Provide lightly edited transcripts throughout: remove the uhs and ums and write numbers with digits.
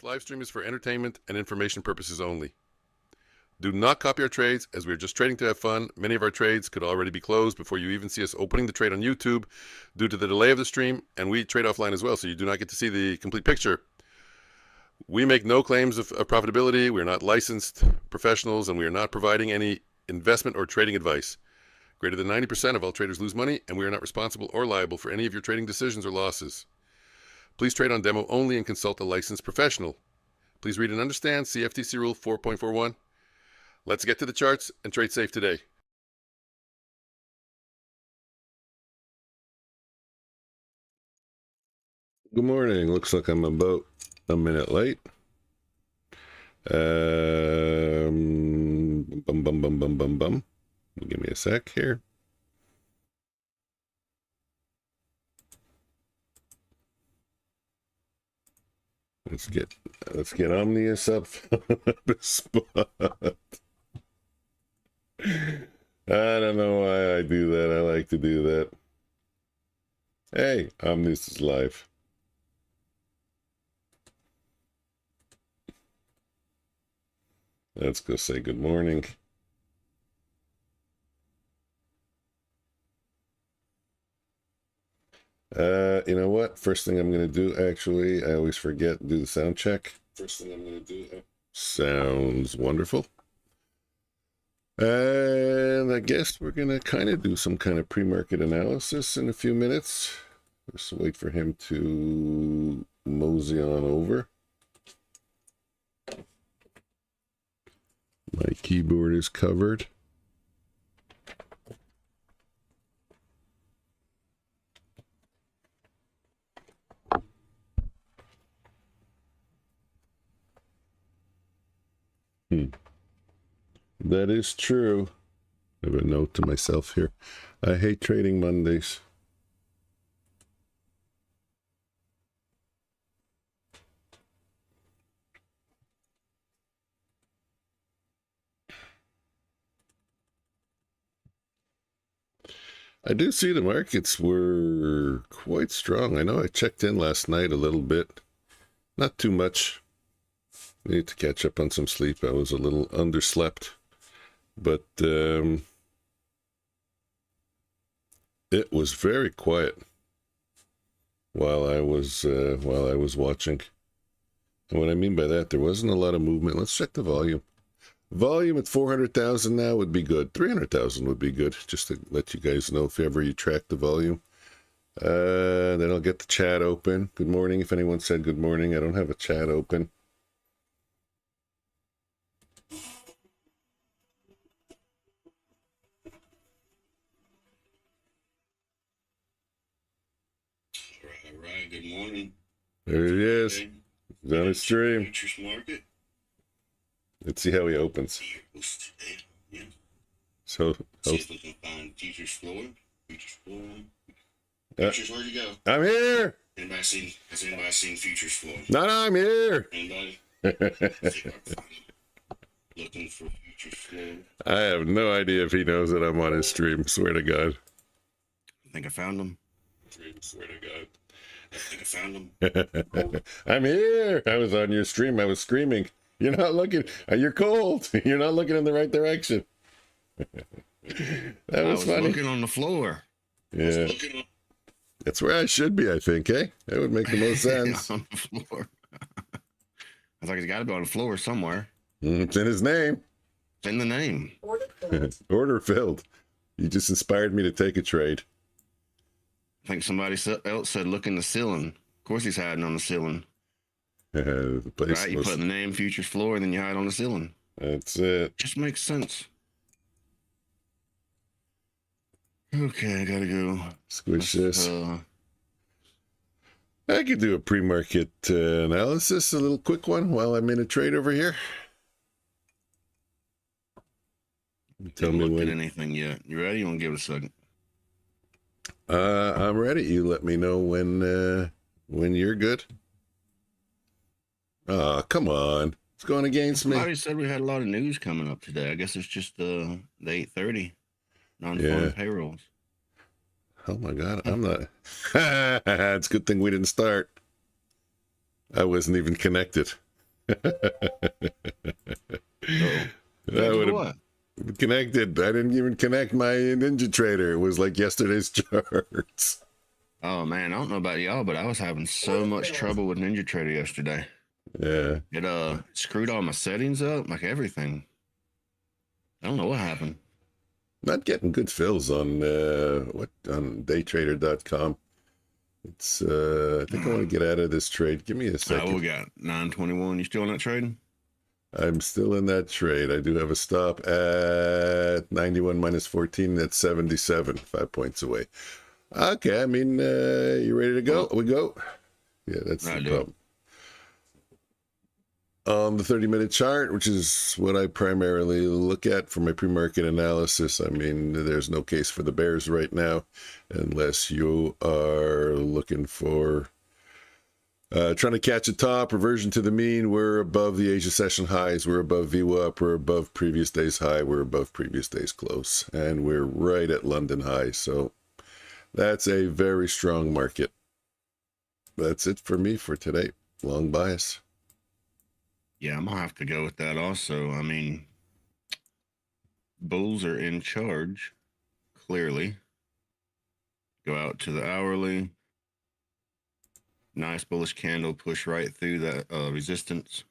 live stream is for entertainment and information purposes only. Do not copy our trades, as we're just trading to have fun. Many of our trades could already be closed before you even see us opening the trade on YouTube due to the delay of the stream, and we trade offline as well, so you do not get to see the complete picture. We make no claims of profitability. We're not licensed professionals, and we are not providing any investment or trading advice. Greater than 90% of all traders lose money, and we are not responsible or liable for any of your trading decisions or losses. Please trade on demo only and consult a licensed professional. Please read and understand CFTC Rule 4.41. Let's get to the charts and trade safe today. Good morning. Looks like I'm about a minute late. Give me a sec here. Let's get Omnius up the spot. I don't know why I do that. I like to do that. Hey, Omnius is live. Let's go say good morning. You know what? First thing I'm going to do, actually, I always forget, do the sound check. First thing I'm going to do. Sounds wonderful. And I guess we're going to kind of do some kind of pre-market analysis in a few minutes. Just wait for him to mosey on over. My keyboard is covered. That is true. I have a note to myself here. I hate trading Mondays. I do see the markets were quite strong. I know I checked in last night a little bit. Not too much. Need to catch up on some sleep. I was a little underslept. But it was very quiet while I was watching. And what I mean by that, there wasn't a lot of movement. Let's check the volume. Volume at 400,000 now would be good. 300,000 would be good, just to let you guys know if ever you track the volume. Then I'll get the chat open. Good morning. If anyone said good morning, I don't have a chat open. All right, good morning. There he is. He's on his stream. Futures market. Let's see how he opens. Yeah. So, See if we can find futures floor. Futures floor. Futures, where'd you go? I'm here. Has anybody seen futures floor? No, I'm here. Anybody? Looking for futures floor. I have no idea if he knows that I'm on his stream. Swear to God. I think I found him. Swear to God. I think I found him. I'm here. I was on your stream. I was screaming. You're not looking. You're cold. You're not looking in the right direction. That was funny. I was looking on the floor. Yeah. That's where I should be, I think, eh? That would make the most sense. On the floor. I thought he's got to be on the floor somewhere. It's in his name. It's in the name. Order filled. Order filled. You just inspired me to take a trade. I think somebody else said look in the ceiling. Of course he's hiding on the ceiling. The place Right, you put in the name futures floor and then you hide on the ceiling. That's it. Just makes sense. Okay, I gotta go. Squish this. I could do a pre-market analysis, a little quick one while I'm in a trade over here. Tell me when. At anything yet? You ready? You want to give it a second? I'm ready. You let me know when you're good. Oh, come on. It's going against me. Somebody said we had a lot of news coming up today. I guess it's just the 8:30 non-farm payrolls. Oh my God, I'm not. It's a good thing we didn't start. I wasn't even connected. So I connected would to have what? connected. I didn't even connect my Ninja Trader. It was like yesterday's charts. Oh man, I don't know about y'all, but I was having so much trouble with Ninja Trader yesterday. Yeah. It screwed all my settings up, like everything. I don't know what happened. Not getting good fills on on daytrader.com. It's I think I want to get out of this trade. Give me a second. We got 921. You still on that trading? I'm still in that trade. I do have a stop at 91 minus 14. That's 77, 5 points away. Okay, I mean, you ready to go? We go. Yeah, that's the problem. On the 30-minute chart, which is what I primarily look at for my pre-market analysis, I mean, there's no case for the bears right now, unless you are looking for trying to catch a top, reversion to the mean. We're above the Asia session highs. We're above VWAP. We're above previous day's high. We're above previous day's close. And we're right at London high. So that's a very strong market. That's it for me for today. Long bias. Yeah, I'm gonna have to go with that also. I mean, bulls are in charge, clearly. Go out to the hourly. Nice bullish candle, push right through that resistance,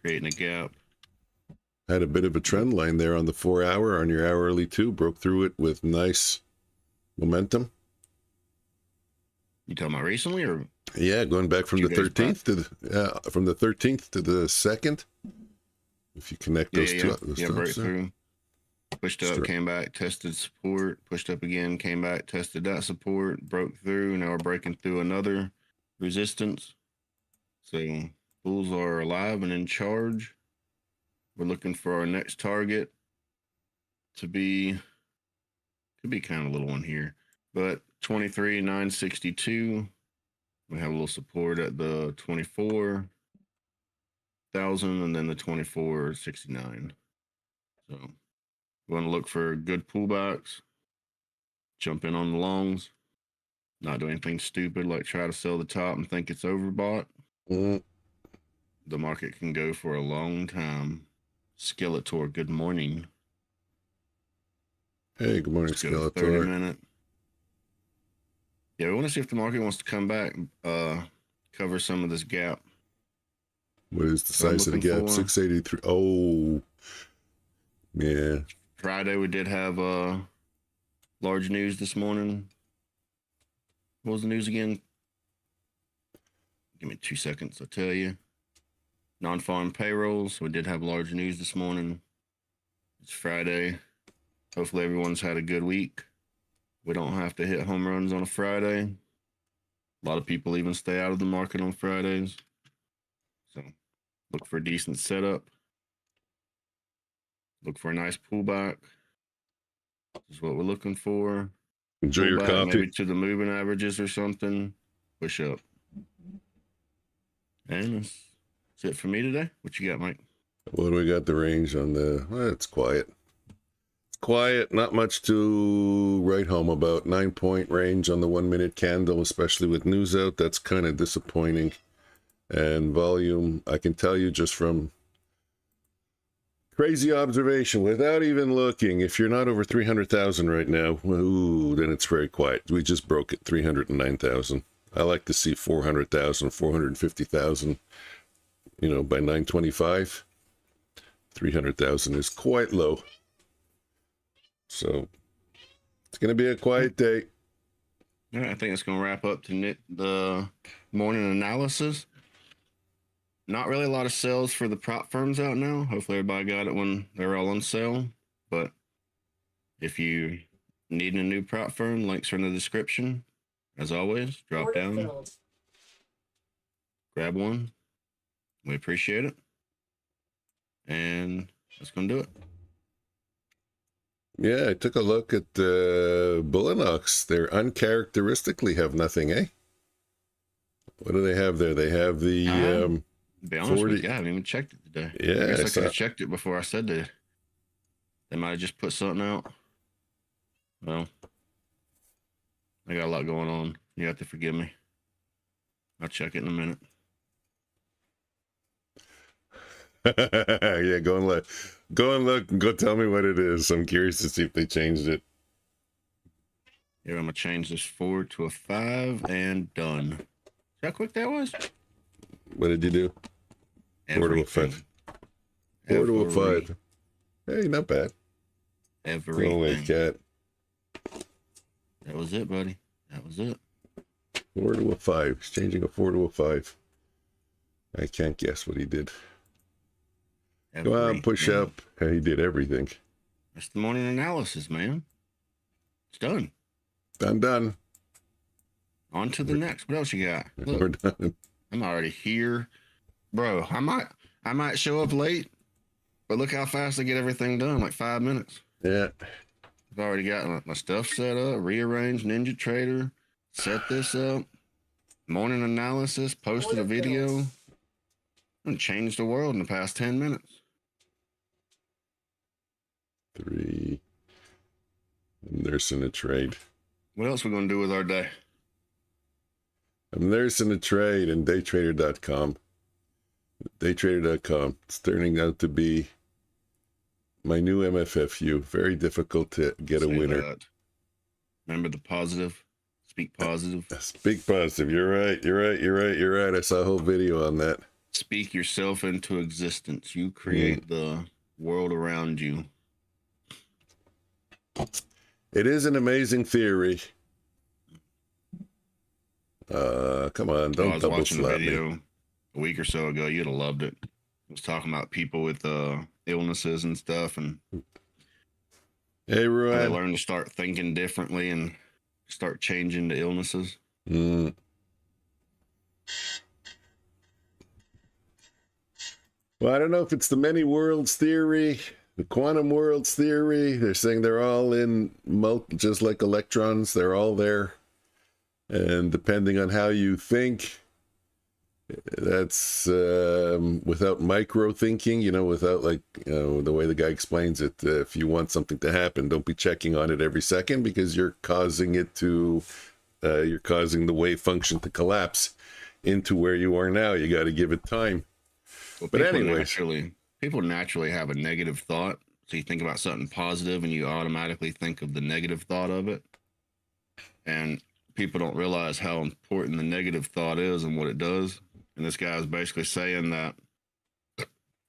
creating a gap. Had a bit of a trend line there on the 4 hour, on your hourly too. Broke through it with nice momentum. You talking about recently or? Yeah, going back from the 13th to the from the 13th to the 2nd. If you connect those two, breakthrough. Pushed up, came back, tested support, pushed up again, came back, tested that support, broke through. Now we're breaking through another resistance. So bulls are alive and in charge. We're looking for our next target to be, could be kind of a little one here, but 23,962. We have a little support at the 24,000 and then the 24,69. So we want to look for good pullbacks, jump in on the longs, not do anything stupid like try to sell the top and think it's overbought. The market can go for a long time. Skeletor, good morning. Hey, good morning, Skeletor. 30-minute. Yeah, we want to see if the market wants to come back, cover some of this gap. What is the size of the gap? 683. Oh, yeah. Friday, we did have large news this morning. What was the news again? Give me 2 seconds, I'll tell you. Non-farm payrolls. We did have large news this morning. It's Friday. Hopefully everyone's had a good week. We don't have to hit home runs on a Friday. A lot of people even stay out of the market on Fridays. So look for a decent setup. Look for a nice pullback. This is what we're looking for. Enjoy your coffee. Maybe to the moving averages or something. Push up. And that's it for me today. What you got, Mike? What do we got the range on the... Well, it's quiet. Quiet, not much to write home about. 9-point range on the 1-minute candle, especially with news out. That's kind of disappointing. And volume, I can tell you just from crazy observation, without even looking, if you're not over 300,000 right now, ooh, then it's very quiet. We just broke it, 309,000. I like to see 400,000, 450,000, you know, by 925. 300,000 is quite low. So it's going to be a quiet day. All right, I think it's going to wrap up to the morning analysis. Not really a lot of sales for the prop firms out now. Hopefully everybody got it when they're all on sale. But if you need a new prop firm, links are in the description. As always, drop down, grab one. We appreciate it. And that's going to do it. Yeah, I took a look at Bulenox. They uncharacteristically have nothing, eh? What do they have there? They have the... to be honest 40. with you, I haven't even checked it today. Yeah, I guess I could have checked it before I said that. They might have just put something out. Well, I got a lot going on. You have to forgive me. I'll check it in a minute. Yeah, go and look. Go and look and go tell me what it is. I'm curious to see if they changed it. Here, I'm gonna change this 4 to a 5 and done. See how quick that was? What did you do? 4 to a 5. 4 to a 5. Hey, not bad. Everything. Holy cat. That was it, buddy. That was it. 4 to a 5. He's changing a 4 to a 5. I can't guess what he did. Go on, push up. He did everything. That's the morning analysis, man. It's done. Done. On to the next. What else you got? Look, We're done. I'm already here. Bro, I might show up late, but look how fast I get everything done, like 5 minutes. Yeah. I've already got my stuff set up, rearranged NinjaTrader, set this up, morning analysis, posted a video, and changed the world in the past 10 minutes. 3. I'm nursing a trade. What else we gonna do with our day? I'm nursing a trade in daytrader.com. Daytrader.com. It's turning out to be my new MFFU. Very difficult to get a winner. That. Remember the positive. Speak positive. Speak positive. You're right. I saw a whole video on that. Speak yourself into existence. You create the world around you. It is an amazing theory. Come on, don't double watching slap a video me. A week or so ago. You'd have loved it. It was talking about people with illnesses and stuff, and hey, Ruan, they learn to start thinking differently and start changing the illnesses. Well, I don't know if it's the many worlds theory, the quantum worlds theory. They're saying they're all in just like electrons. They're all there. And depending on how you think, that's without micro thinking, without the way the guy explains it. If you want something to happen, don't be checking on it every second, because you're causing it to, you're causing the wave function to collapse into where you are now. You got to give it time. Well, but anyway, people naturally have a negative thought. So you think about something positive and you automatically think of the negative thought of it. And people don't realize how important the negative thought is and what it does. And this guy is basically saying that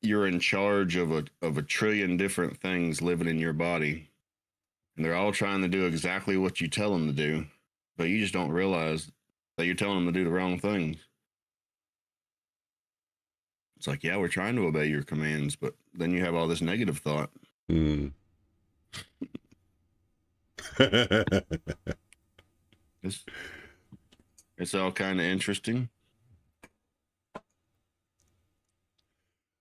you're in charge of a trillion different things living in your body. And they're all trying to do exactly what you tell them to do. But you just don't realize that you're telling them to do the wrong things. It's like, yeah, we're trying to obey your commands, but then you have all this negative thought. It's all kind of interesting.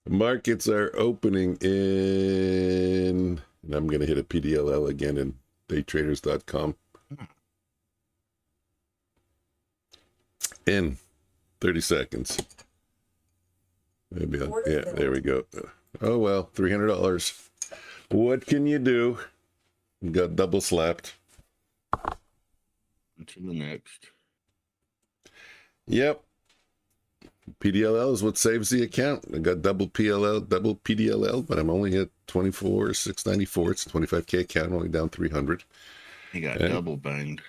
Markets are opening in, and I'm going to hit a PDLL again in daytraders.com. In 30 seconds. Maybe yeah, there we go. Oh, well, $300. What can you do? Got double slapped. To the next. Yep. PDLL is what saves the account. I got double PDLL, but I'm only at 24,694. It's a 25K account, only down 300. He got double banged.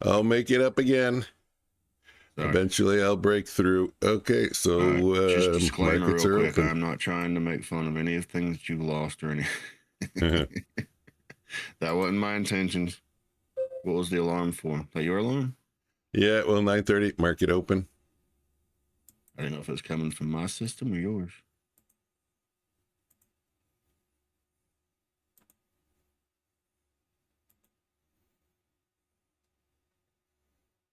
I'll make it up again. Sorry. Eventually, I'll break through. Okay, so just disclaimer markets real are quick. open. I'm not trying to make fun of any of the things that you lost or anything. That wasn't my intentions. What was the alarm for? Is that your alarm? Yeah, well, 9:30, market open. I didn't know if it was coming from my system or yours.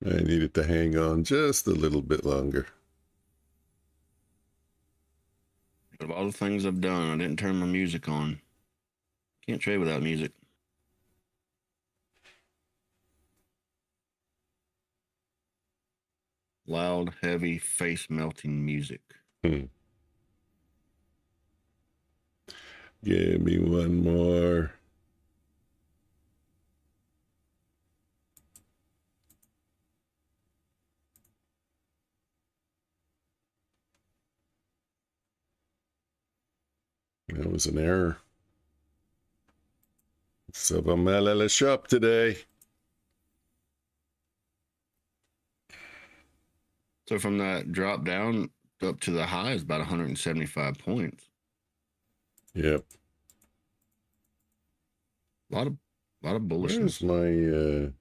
I needed to hang on just a little bit longer. Of all the things I've done, I didn't turn my music on. Can't trade without music. Loud, heavy, face-melting music. Give me one more. was an error. So I'm out of the shop today. So from that drop down up to the high is about 175 points. Yep. A lot of bullishness. Where's my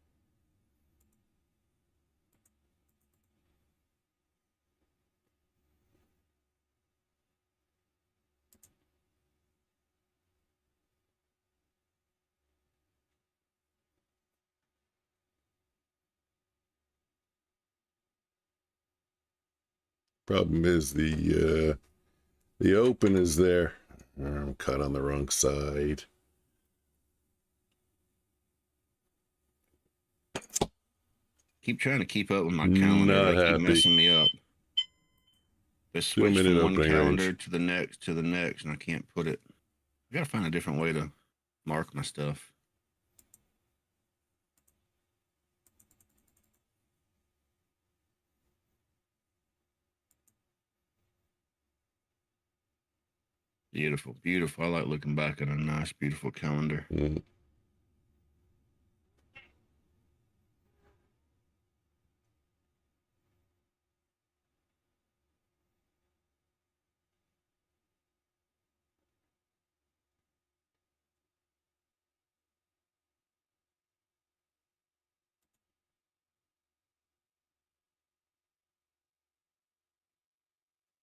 problem is the open is there. I'm cut on the wrong side. Keep trying to keep up with my calendar. They keep messing me up. They switch from one calendar to the next, and I can't put it. I gotta find a different way to mark my stuff. Beautiful, beautiful. I like looking back at a nice, beautiful calendar. Mm.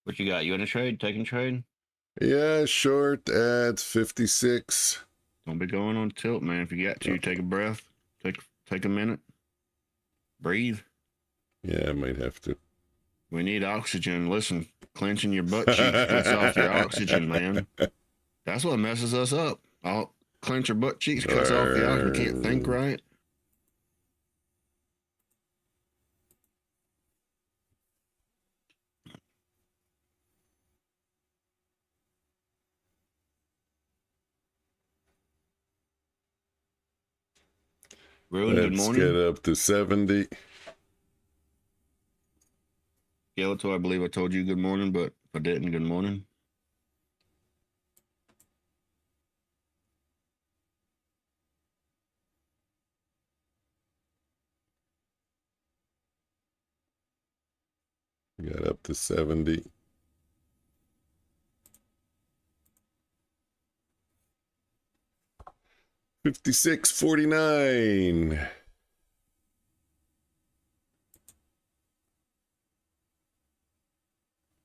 What you got? You in a trade? Taking trade? Yeah, short at 56. Don't be going on tilt, man. If you got to, take a breath. Take a minute. Breathe. Yeah, I might have to. We need oxygen. Listen, clenching your butt cheeks cuts off your oxygen, man. That's what messes us up. I'll clench your butt cheeks, cuts off the oxygen. You can't think right. Ruin, good morning. Let's get up to 70. Skeletor, I believe I told you good morning, but if I didn't, good morning. Got up to 70. $56.49.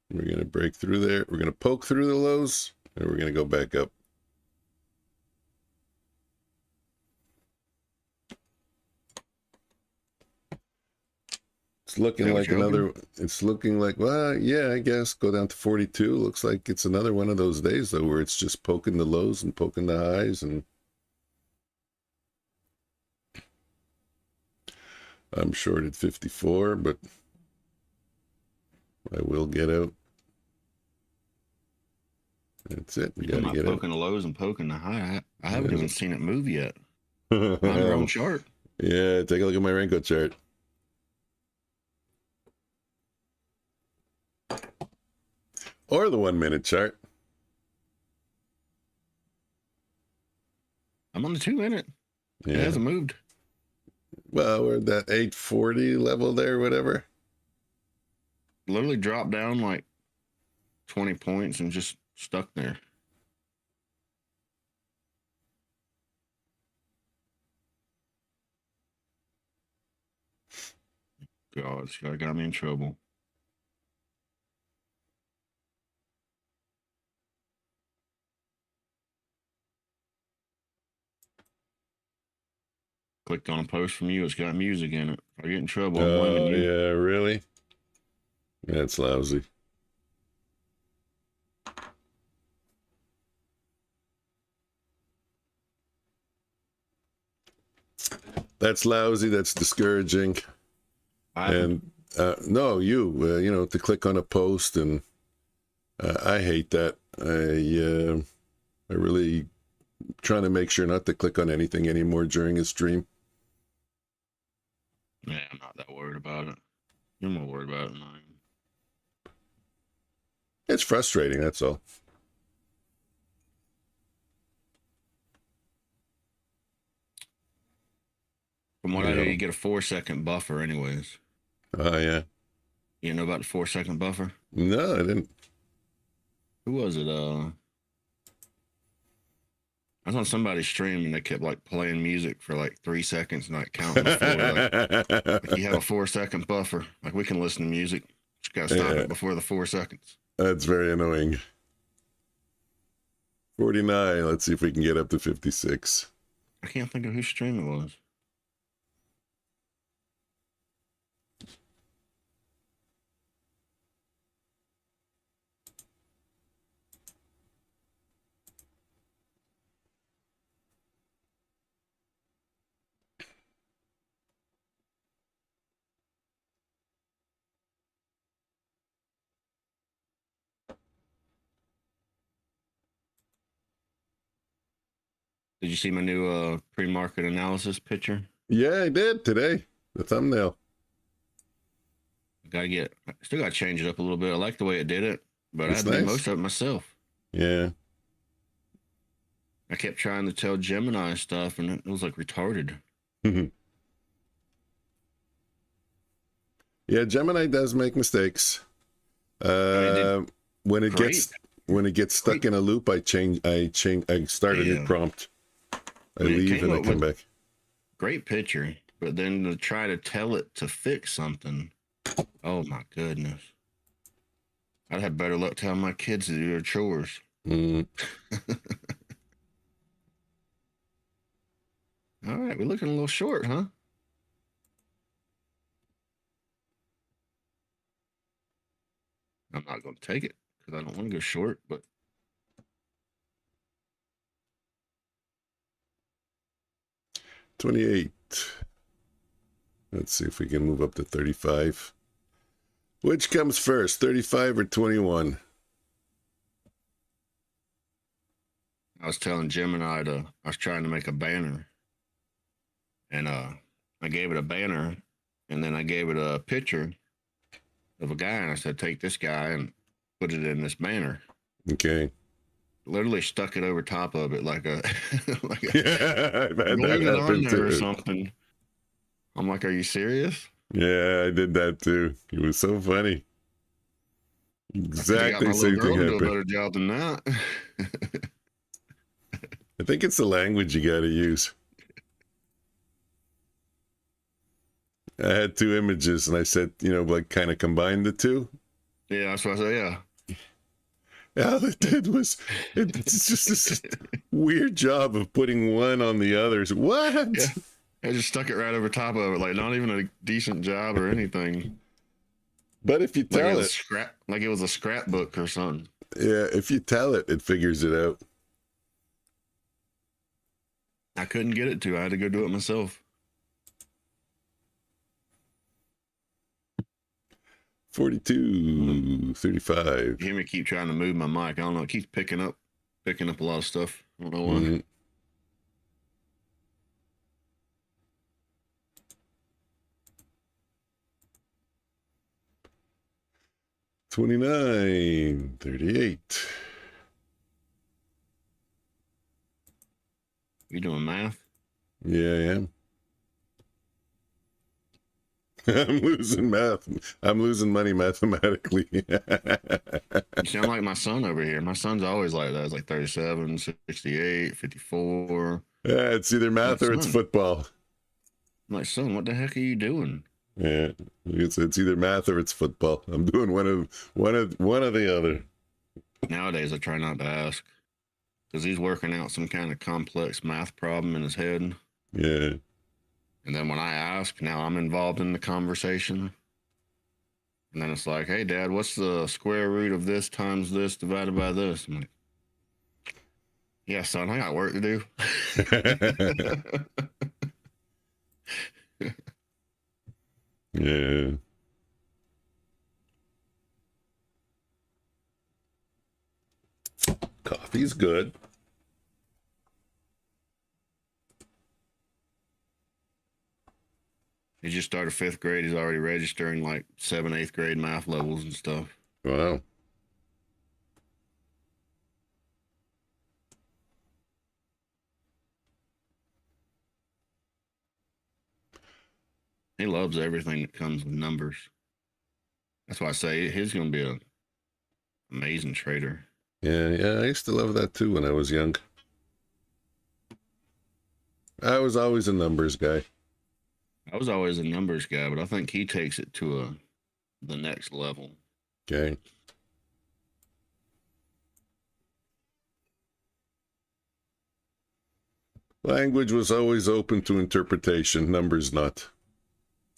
We're going to break through there. We're going to poke through the lows, and we're going to go back up. It's looking like another, it's looking like, well, yeah, I guess go down to 42. Looks like it's another one of those days, though, where it's just poking the lows and poking the highs. And I'm short at 54, but I will get out. That's it. We got to get poking the lows and poking the high. I haven't even seen it move yet. On your own chart. Yeah, take a look at my Renko chart. Or the 1 minute chart. I'm on the 2 minute. Yeah. It hasn't moved. Well, we're at that 840 level there, whatever. Literally dropped down like 20 points and just stuck there. God, this guy got me in trouble. Clicked on a post from you. It's got music in it. If I get in trouble, I'm blaming you. Yeah, really? That's lousy. That's lousy. That's discouraging. And no, you know, to click on a post, and I hate that. I really trying to make sure not to click on anything anymore during a stream. Yeah, I'm not that worried about it. You're more worried about it than I am. It's frustrating, that's all. From what I hear, you get a 4-second buffer, anyways. Oh, yeah. You know about the 4-second buffer? No, I didn't. Who was it? I was on somebody's stream and they kept like playing music for like 3 seconds and like counting before. Like you have a 4-second buffer. Like we can listen to music. Just gotta stop it before the 4 seconds. That's very annoying. 49. Let's see if we can get up to 56. I can't think of whose stream it was. Did you see my new pre-market analysis picture? Yeah, I did today. The thumbnail. Still gotta change it up a little bit. I like the way it did it, but I had to do most of it myself. Yeah. I kept trying to tell Gemini stuff, and it was like retarded. Yeah, Gemini does make mistakes. When it gets stuck in a loop, I start a new prompt. I leave and I come back. Great picture, but then to try to tell it to fix something, oh my goodness! I'd have better luck telling my kids to do their chores. Mm. All right, we're looking a little short, huh? I'm not going to take it because I don't want to go short, but 28. Let's see if we can move up to 35. Which comes first, 35 or 21? I was telling Gemini I was trying to make a banner, and I gave it a banner, and then I gave it a picture of a guy, and I said, take this guy and put it in this banner. Okay. Literally stuck it over top of it like a yeah, I've had that happen too. Or something. I'm like, are you serious? Yeah, I did that too. It was so funny. Exactly same thing happened. Do a better job than that. I think it's the language you got to use. I had two images and I said, like kind of combine the two. Yeah, that's what I said, yeah. All it did was, it's just this weird job of putting one on the others. What? Yeah. I just stuck it right over top of it, like not even a decent job or anything. But if you tell like it was a scrapbook or something. Yeah, if you tell it, it figures it out. I couldn't get it to. I had to go do it myself. 42, 35. You hear me keep trying to move my mic. I don't know. It keeps picking up a lot of stuff. I don't know why. Mm-hmm. 29, 38. You doing math? Yeah, I am. I'm losing math. I'm losing money mathematically. You sound like my son over here. My son's always like that. It's like 37, 68, 54. Yeah, it's either math or it's football. I'm like, son, what the heck are you doing? Yeah, it's either math or it's football. I'm doing one of the other. Nowadays, I try not to ask because he's working out some kind of complex math problem in his head. Yeah. And then when I ask, now I'm involved in the conversation. And then it's like, hey, Dad, what's the square root of this times this divided by this? I'm like, yeah, son, I got work to do. Yeah. Coffee's good. He just started 5th grade. He's already registering like 7th, 8th grade math levels and stuff. Wow. He loves everything that comes with numbers. That's why I say he's going to be an amazing trader. Yeah, I used to love that too when I was young. I was always a numbers guy. I was always a numbers guy, but I think he takes it to the next level. Okay. Language was always open to interpretation, numbers not.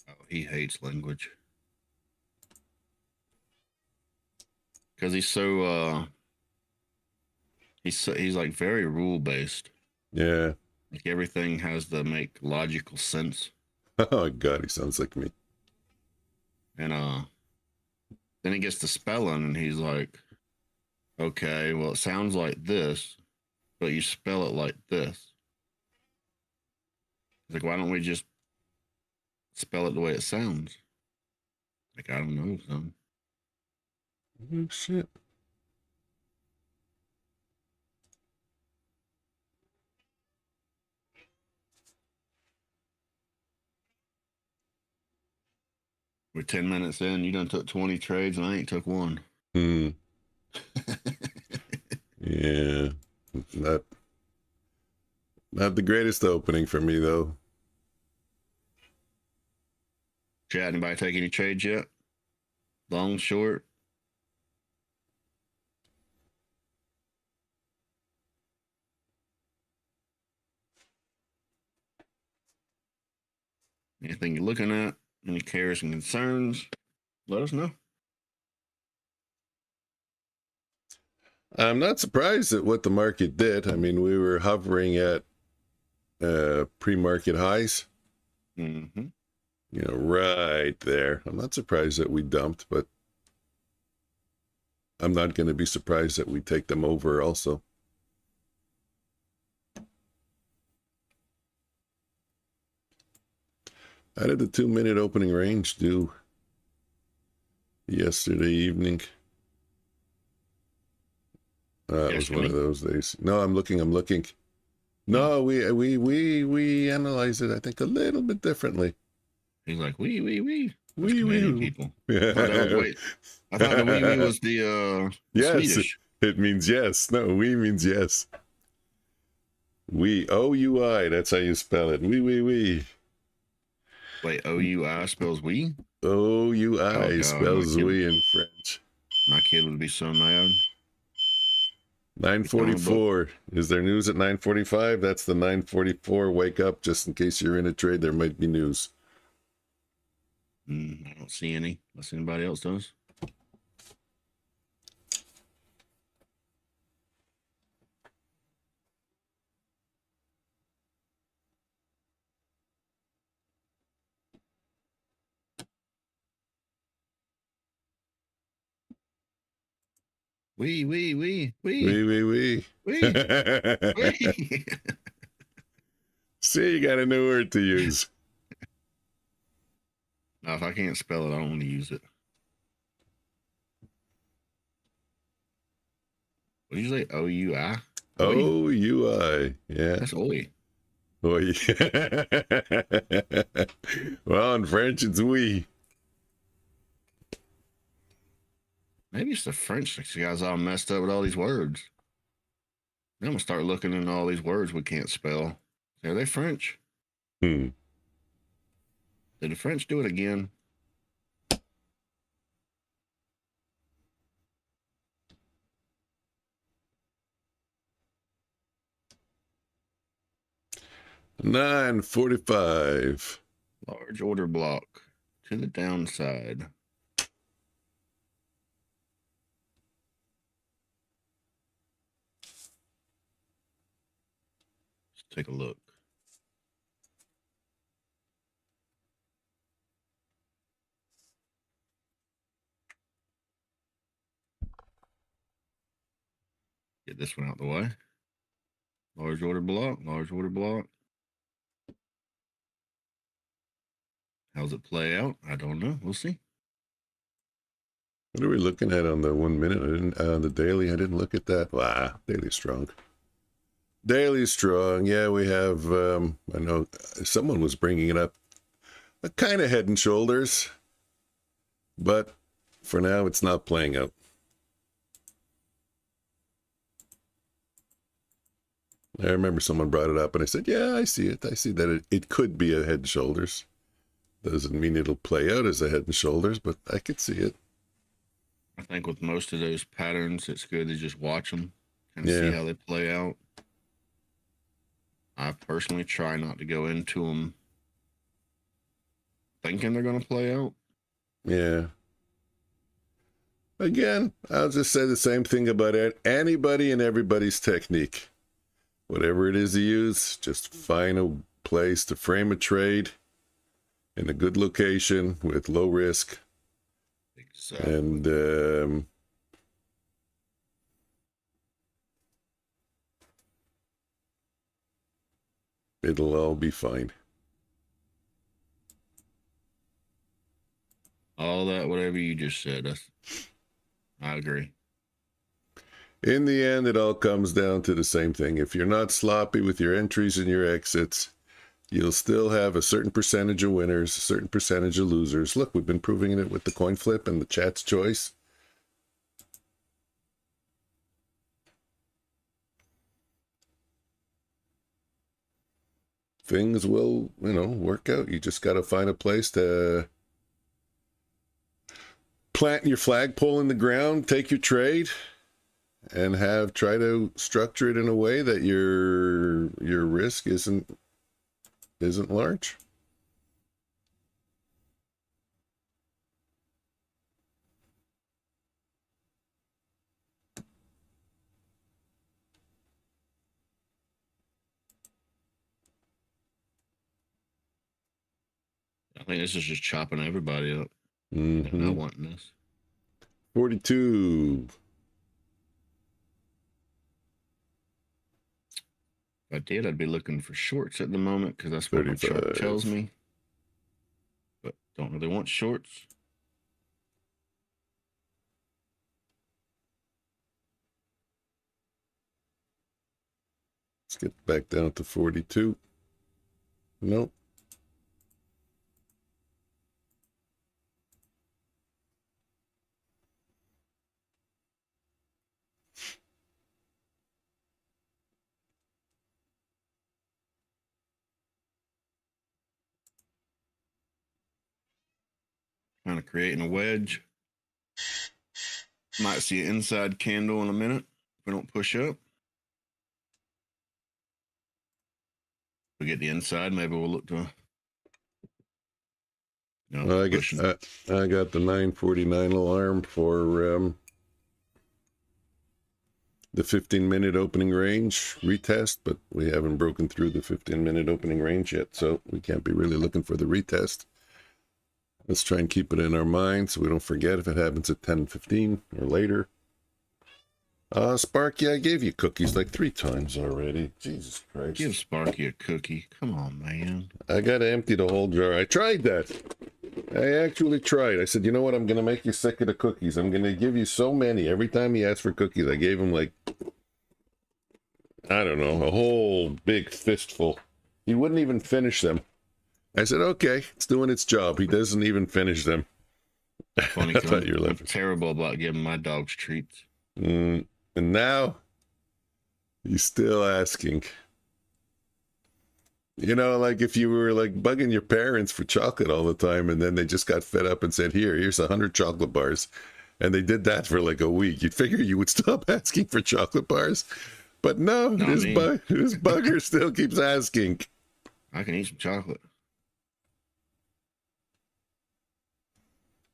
Oh, he hates language. Because he's like very rule based. Yeah. Like everything has to make logical sense. Oh God, he sounds like me. And then he gets to spelling and he's like, okay, well it sounds like this, but you spell it like this. He's like, why don't we just spell it the way it sounds? Like, I don't know, son. Oh shit. We're 10 minutes in, you done took 20 trades and I ain't took one. Yeah. Not the greatest opening for me though. Chat, anybody take any trades yet? Long, short? Anything you're looking at? Any cares and concerns? Let us know. I'm not surprised at what the market did. I mean, we were hovering at pre-market highs. Mm-hmm. You know, right there. I'm not surprised that we dumped, but I'm not going to be surprised that we take them over also. How did the 2-minute opening range do yesterday evening? It was one of those days. No, I'm looking. No, we analyze it, I think, a little bit differently. He's like, wee. People. Yeah. I thought the wee was the yes, Swedish. It means yes. No, we means yes. We, O-U-I, that's how you spell it. We. Wait, O-U-I spells we? O-U-I spells we in French. My kid would be so mad. 9:44. Is there news at 9:45? That's the 9:44. Wake up, just in case you're in a trade. There might be news. I don't see any, unless anybody else does. We. See, you got a new word to use. Now, if I can't spell it, I don't want to use it. What did you say? O-U-I? O-U-I. Yeah. That's oi. Oi. Well, in French, it's we. Maybe it's the French. These guys all messed up with all these words. I'm going to start looking into all these words we can't spell. Are they French? Did the French do it again? $9.45. Large order block to the downside. Let's take a look. Get this one out the way. Large order block. How's it play out? I don't know. We'll see. What are we looking at on the 1 minute? On the daily, I didn't look at that. Wow, daily's strong. Yeah, we have, I know someone was bringing it up kind of head and shoulders, but for now it's not playing out. I remember someone brought it up and I said, yeah, I see it. I see that it could be a head and shoulders. Doesn't mean it'll play out as a head and shoulders, but I could see it. I think with most of those patterns, it's good to just watch them and see how they play out. I personally try not to go into them thinking they're going to play out. Yeah. Again, I'll just say the same thing about anybody and everybody's technique. Whatever it is you use, just find a place to frame a trade in a good location with low risk. Exactly. And it'll all be fine. All that, whatever you just said, I agree. In the end, it all comes down to the same thing. If you're not sloppy with your entries and your exits, you'll still have a certain percentage of winners, a certain percentage of losers. Look, we've been proving it with the coin flip and the chat's choice. Things will, work out. You just got to find a place to plant your flagpole in the ground, take your trade, and try to structure it in a way that your risk isn't large. I think this is just chopping everybody up. Not wanting this. 42. If I did, I'd be looking for shorts at the moment because that's what my chart tells me. But don't really want shorts. Let's get back down to 42. Nope. Kind of creating a wedge. Might see an inside candle in a minute if we don't push up. If we get the inside, maybe we'll look to. No, I got the 9:49 alarm for the 15-minute opening range retest, but we haven't broken through the 15-minute opening range yet, so we can't be really looking for the retest. Let's try and keep it in our mind so we don't forget if it happens at 10:15 or later. Sparky, I gave you cookies like 3 times already. Jesus Christ. Give Sparky a cookie. Come on, man. I got to empty the whole jar. I tried that. I actually tried. I said, you know what? I'm going to make you sick of the cookies. I'm going to give you so many. Every time he asked for cookies, I gave him like, I don't know, a whole big fistful. He wouldn't even finish them. I said, okay, it's doing its job. He doesn't even finish them. Funny, I'm terrible about giving my dogs treats. And now, he's still asking. Like if you were like bugging your parents for chocolate all the time and then they just got fed up and said, here's 100 chocolate bars. And they did that for like a week. You'd figure you would stop asking for chocolate bars. But no, this bugger still keeps asking. I can eat some chocolate.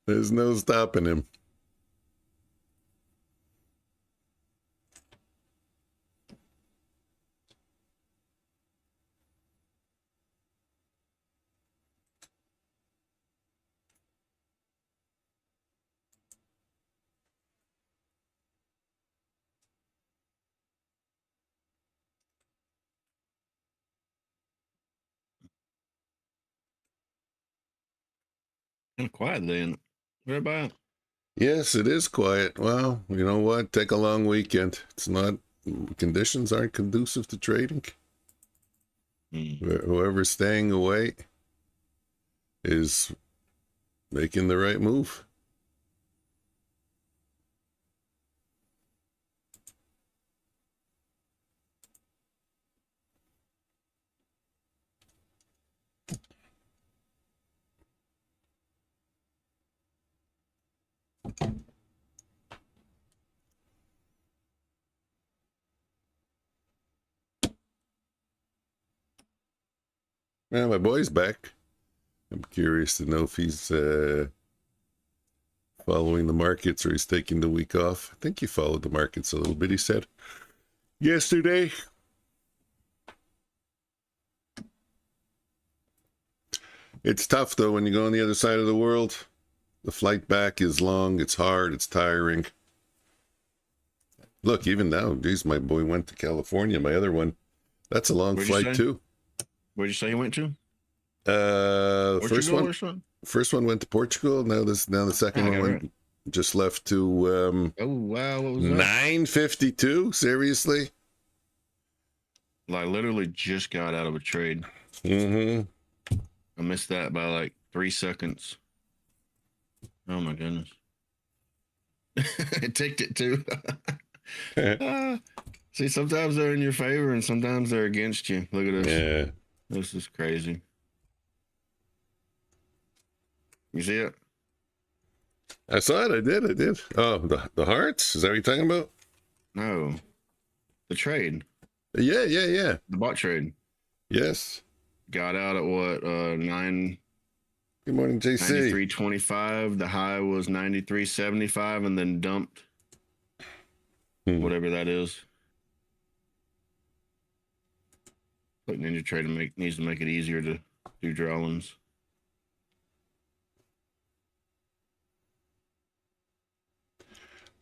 There's no stopping him. Kind of quiet then. What about? Yes, it is quiet. Well, you know what? Take a long weekend. Conditions aren't conducive to trading. Whoever's staying away, is making the right move. Well, my boy's back. I'm curious to know if he's following the markets or he's taking the week off. I think he followed the markets a little bit, he said yesterday. It's tough, though, when you go on the other side of the world. The flight back is long, it's hard, it's tiring. Look, even now, geez, my boy went to California, my other one. That's a long flight, too. Where'd you say you went to? First one went to Portugal. Now the second one went, just left to oh wow, what was that? 9:52. Seriously, I literally just got out of a trade. I missed that by like 3 seconds. Oh my goodness. It ticked it too. See, sometimes they're in your favor and sometimes they're against you. Look at this. Yeah. This is crazy. You see it? I saw it. I did. Oh, the hearts? Is that what you're talking about? No. The trade. Yeah. The bot trade. Yes. Got out at what? 9. Good morning, JC. 93.25. The high was 93.75 and then dumped. Whatever that is. Like NinjaTrader needs to make it easier to do drawings.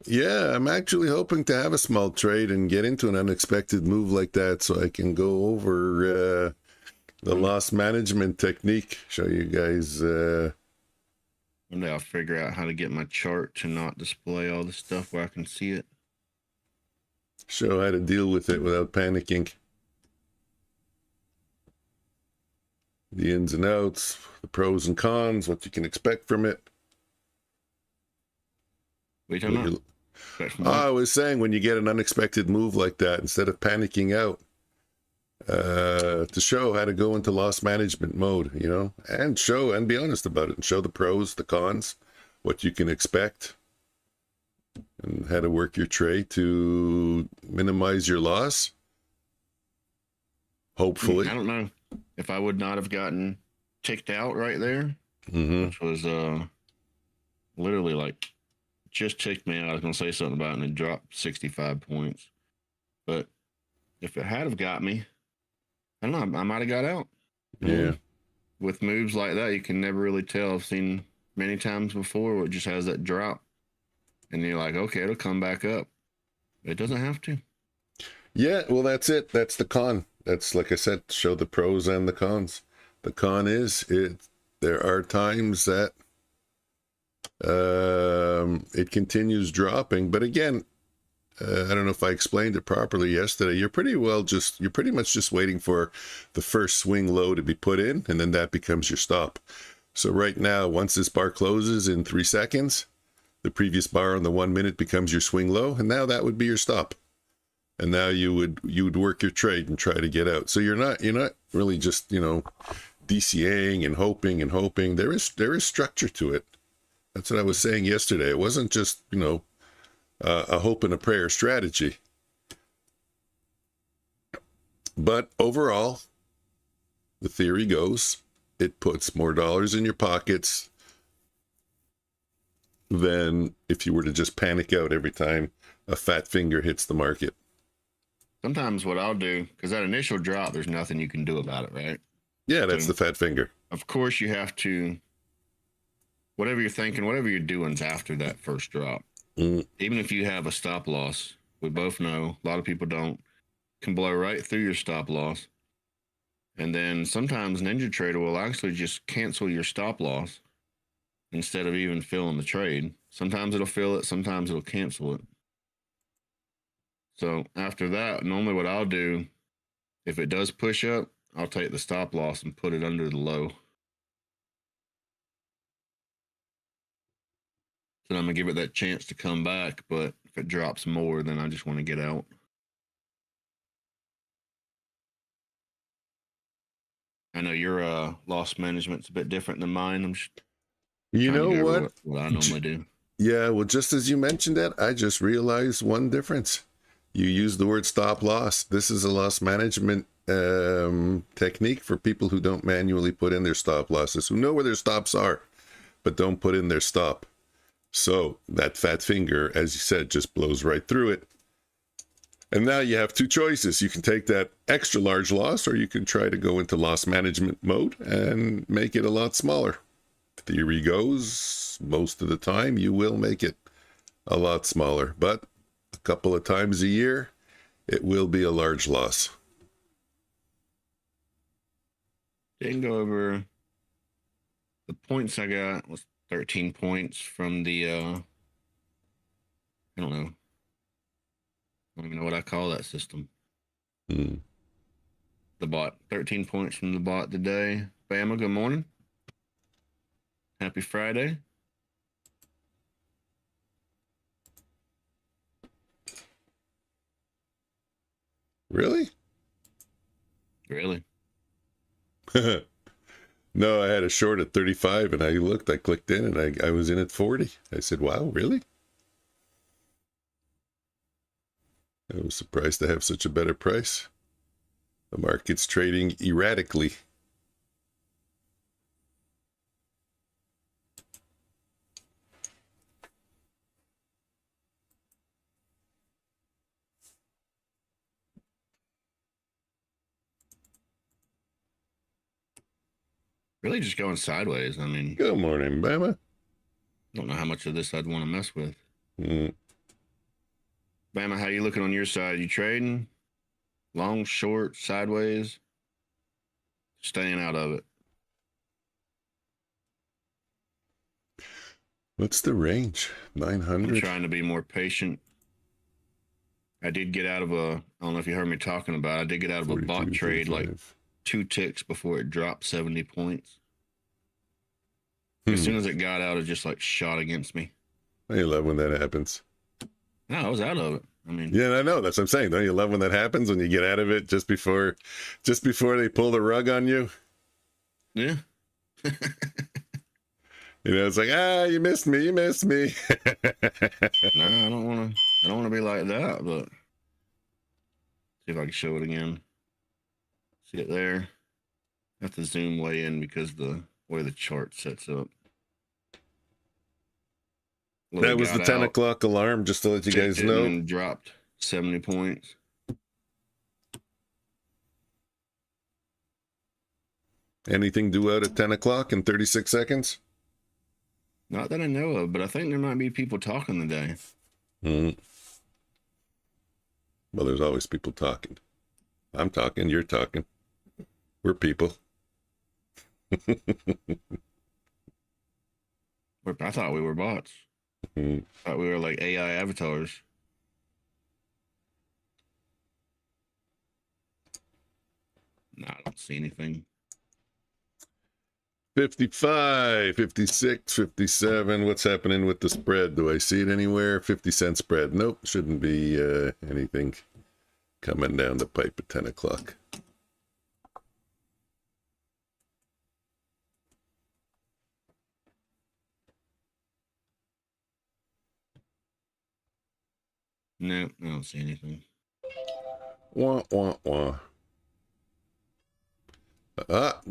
Yeah, I'm actually hoping to have a small trade and get into an unexpected move like that so I can go over the loss management technique. Show you guys. One day I'll figure out how to get my chart to not display all the stuff where I can see it. Show how to deal with it without panicking. The ins and outs, the pros and cons, what you can expect from it. What are you talking about? I was saying, when you get an unexpected move like that, instead of panicking out, to show how to go into loss management mode, you know, and be honest about it and show the pros, the cons, what you can expect, and how to work your trade to minimize your loss. Hopefully. I don't know if I would not have gotten ticked out right there, which was literally like just ticked me out. I was going to say something about it and it dropped 65 points. But if it had have got me, I don't know, I might have got out. Yeah. With moves like that, you can never really tell. I've seen many times before where it just has that drop. And you're like, okay, it'll come back up. It doesn't have to. Yeah, well, that's it. That's the con. That's, like I said, show the pros and the cons. The con is there are times that it continues dropping. But again, I don't know if I explained it properly yesterday. You're pretty much just waiting for the first swing low to be put in, and then that becomes your stop. So right now, once this bar closes in 3 seconds, the previous bar on the 1 minute becomes your swing low, and now that would be your stop. And now you would work your trade and try to get out. So you're not really just, DCAing and hoping. There is structure to it. That's what I was saying yesterday. It wasn't just, a hope and a prayer strategy. But overall, the theory goes, it puts more dollars in your pockets than if you were to just panic out every time a fat finger hits the market. Sometimes what I'll do, because that initial drop, there's nothing you can do about it, right? Yeah, that's the fat finger. Of course, you have to, whatever you're thinking, whatever you're doing's after that first drop. Even if you have a stop loss, we both know, a lot of people don't, can blow right through your stop loss. And then sometimes NinjaTrader will actually just cancel your stop loss instead of even filling the trade. Sometimes it'll fill it, sometimes it'll cancel it. So after that, normally what I'll do, if it does push up, I'll take the stop loss and put it under the low. So I'm gonna give it that chance to come back, but if it drops more, then I just want to get out. I know your loss management's a bit different than mine. I'm just You trying to know go over what? what I normally do. Yeah, well, just as you mentioned that, I just realized one difference. You use the word stop loss. This is a loss management technique for people who don't manually put in their stop losses, who know where their stops are, but don't put in their stop. So that fat finger, as you said, just blows right through it. And now you have two choices. You can take that extra large loss, or you can try to go into loss management mode and make it a lot smaller. Theory goes, most of the time you will make it a lot smaller, but a couple of times a year, it will be a large loss. Didn't go over the points I got. Was 13 points from the I don't know. I don't even know what I call that system. The bot. 13 points from the bot today. Bama, good morning. Happy Friday. Really? Really? No, I had a short at 35 and I clicked in and I was in at 40. I said, wow, really? I was surprised to have such a better price. The market's trading erratically. Really just going sideways. I mean, Good morning, Bama. don't know how much of this I'd want to mess with. Mm. Bama, how you looking on your side? You trading? Long, short, sideways? Staying out of it. What's the range? 900? I'm trying to be more patient. I did get out of I don't know if you heard me talking about it, I did get out of a bot trade 42, like 2 ticks before it dropped 70 points. As soon as it got out, it just like shot against me. I love when that happens. No, I was out of it. I mean, yeah, I know. That's what I'm saying. Don't you love when that happens, when you get out of it just before they pull the rug on you? Yeah. You know, it's like, you missed me. No, I don't want to be like that, but see if I can show it again. See it there? I have to zoom way in because the way the chart sets up. Well, that was the 10 o'clock alarm, just to let you guys know. And dropped 70 points. Anything due out at 10 o'clock in 36 seconds? Not that I know of, but I think there might be people talking today. Well, there's always people talking. I'm talking, you're talking. We're people. I thought we were bots. I thought we were like AI avatars. No, I don't see anything. 55, 56, 57. What's happening with the spread? Do I see it anywhere? 50-cent spread. Nope, shouldn't be anything coming down the pipe at 10 o'clock. No, I don't see anything. Wah, wah, wah.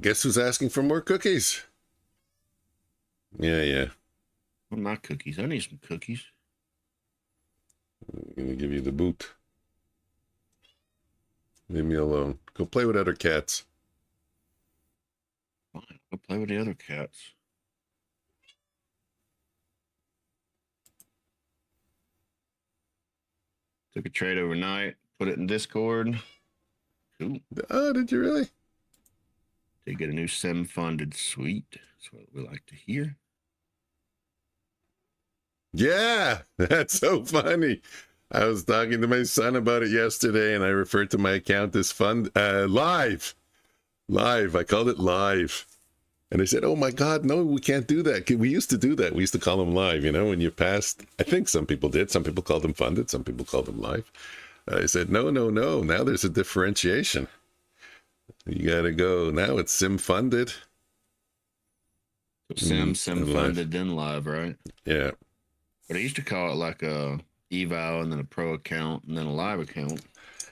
Guess who's asking for more cookies? Yeah. What are my cookies? I need some cookies. I'm going to give you the boot. Leave me alone. Go play with other cats. Fine, I'll play with the other cats. Took a trade overnight, put it in Discord. Cool. Oh, did you really? Did get a new SIM funded suite. That's what we like to hear. Yeah, that's so funny. I was talking to my son about it yesterday, and I referred to my account as live. I called it live. And they said, "Oh my God, no, we can't do that. We used to do that. We used to call them live, when you passed." I think some people did. Some people called them funded. Some people called them live. I said, no. Now there's a differentiation. You got to go. Now it's sim funded. Sim funded, then live, right? Yeah. But I used to call it like a eval and then a pro account and then a live account.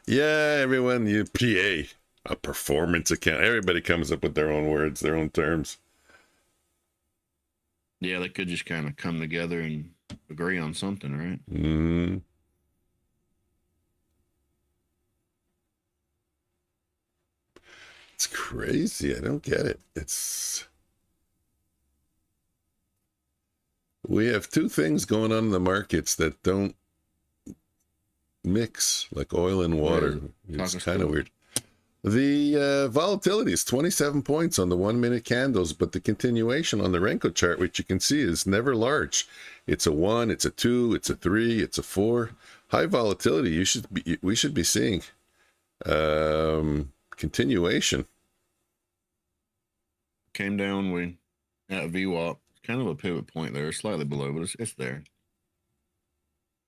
Yeah, everyone, you PA, a performance account. Everybody comes up with their own words, their own terms. Yeah, they could just kind of come together and agree on something, right? Mm. It's crazy. I don't get it. We have two things going on in the markets that don't mix, like oil and water. It's kind of weird. The volatility is 27 points on the 1 minute candles, but the continuation on the Renko chart, which you can see, is never large. It's a 1, it's a 2, it's a 3, it's a 4. High volatility. We should be seeing continuation. Came down at VWAP, kind of a pivot point there, slightly below, but it's there.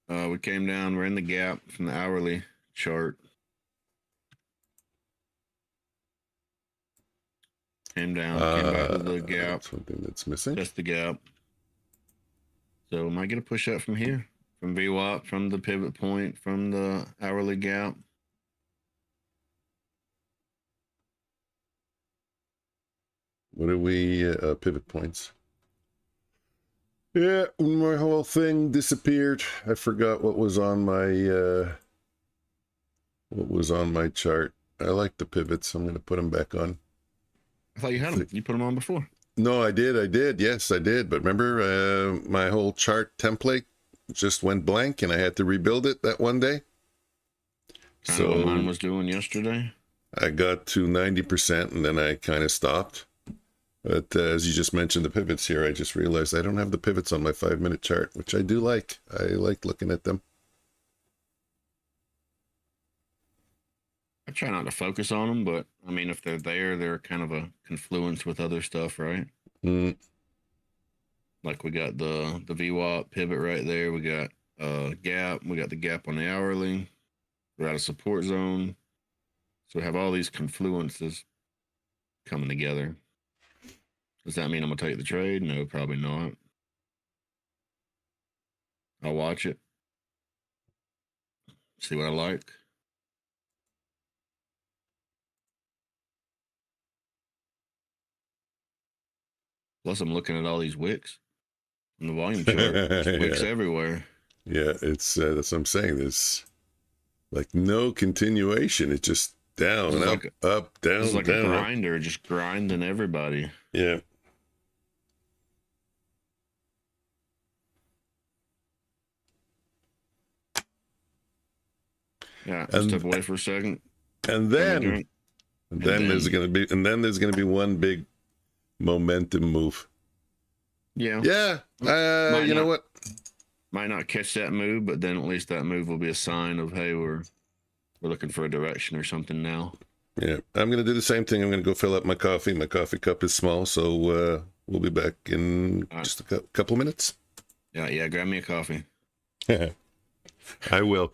We came down, we're in the gap from the hourly chart. Came down, came back to the gap. Something that's missing. Just the gap. So might get a push up from here, from VWAP, from the pivot point, from the hourly gap. What are we, pivot points? Yeah, my whole thing disappeared. I forgot what was on my chart. I like the pivots. I'm going to put them back on. I thought you had them. You put them on before. No, I did. Yes, I did. But remember, my whole chart template just went blank, and I had to rebuild it that one day. Kind of what mine was doing yesterday. I got to 90%, and then I kind of stopped. But as you just mentioned the pivots here, I just realized I don't have the pivots on my 5-minute chart, which I do like. I like looking at them. I try not to focus on them, but I mean, if they're there, they're kind of a confluence with other stuff, right? Mm. Like we got the VWAP pivot right there. We got gap. We got the gap on the hourly. We're at a support zone. So we have all these confluences coming together. Does that mean I'm going to take the trade? No, probably not. I'll watch it. See what I like. Plus, I'm looking at all these wicks on the volume chart. There's wicks everywhere. Yeah, that's what I'm saying. There's like no continuation. It's just down, up, down, it's like down. A grinder, just grinding everybody. Yeah. Yeah, I'll step away for a second. And then there's gonna be one big momentum move. Yeah. Yeah. You know what? Might not catch that move, but then at least that move will be a sign of, hey, we're looking for a direction or something now. Yeah, I'm gonna do the same thing. I'm gonna go fill up my coffee. My coffee cup is small, so we'll be back in just a couple minutes. Yeah. Grab me a coffee. I will.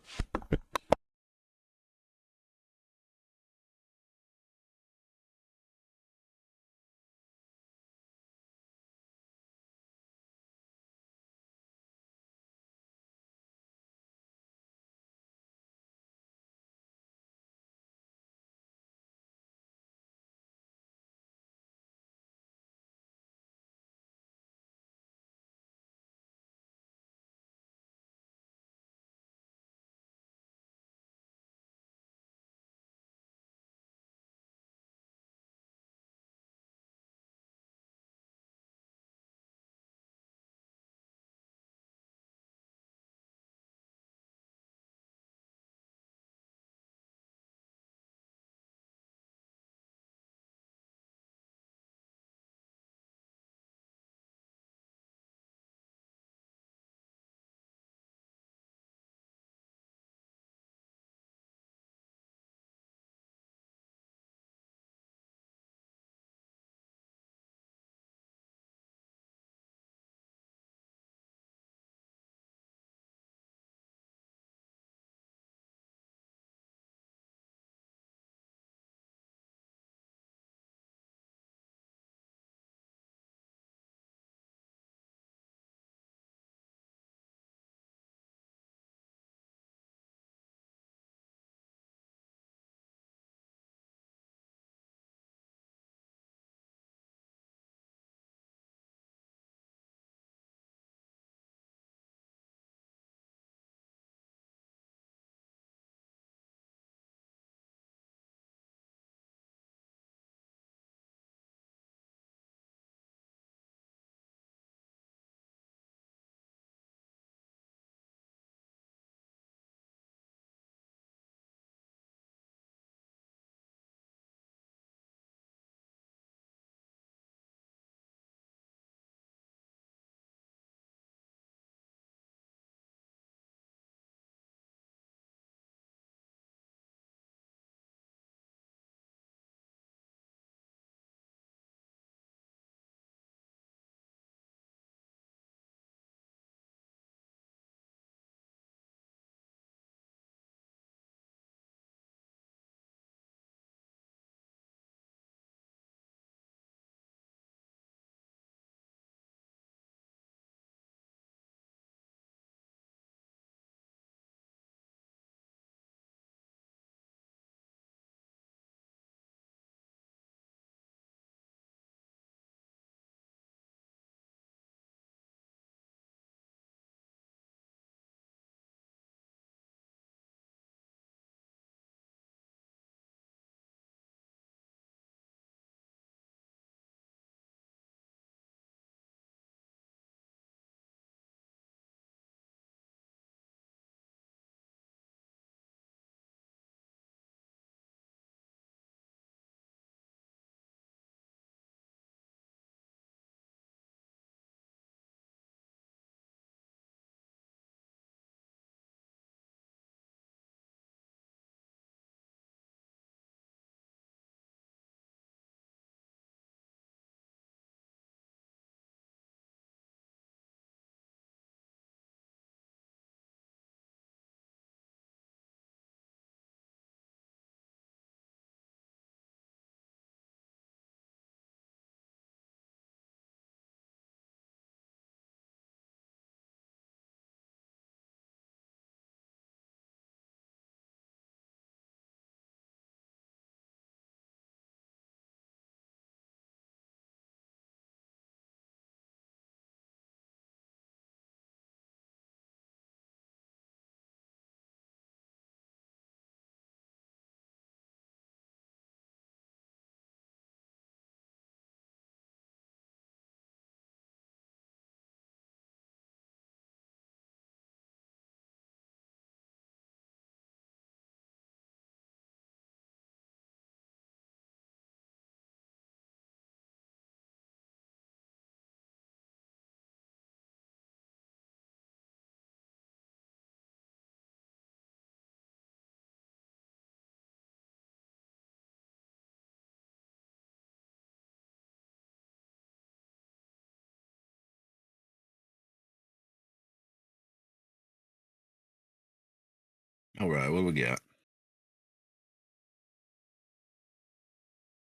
All right, what we got?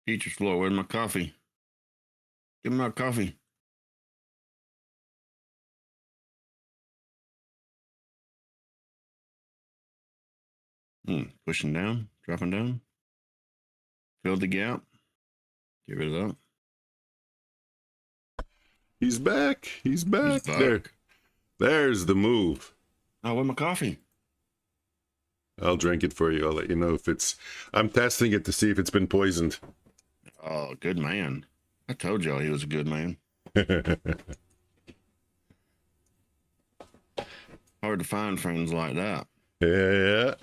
Teacher's floor. Where's my coffee? Give me my coffee. Pushing down, dropping down. Fill the gap. Get rid of that. He's back. He's back. He's back. There's the move. Oh, where's my coffee? I'll drink it for you. I'll let you know if it's... I'm testing it to see if it's been poisoned. Oh, good man. I told y'all he was a good man. Hard to find friends like that. Yeah.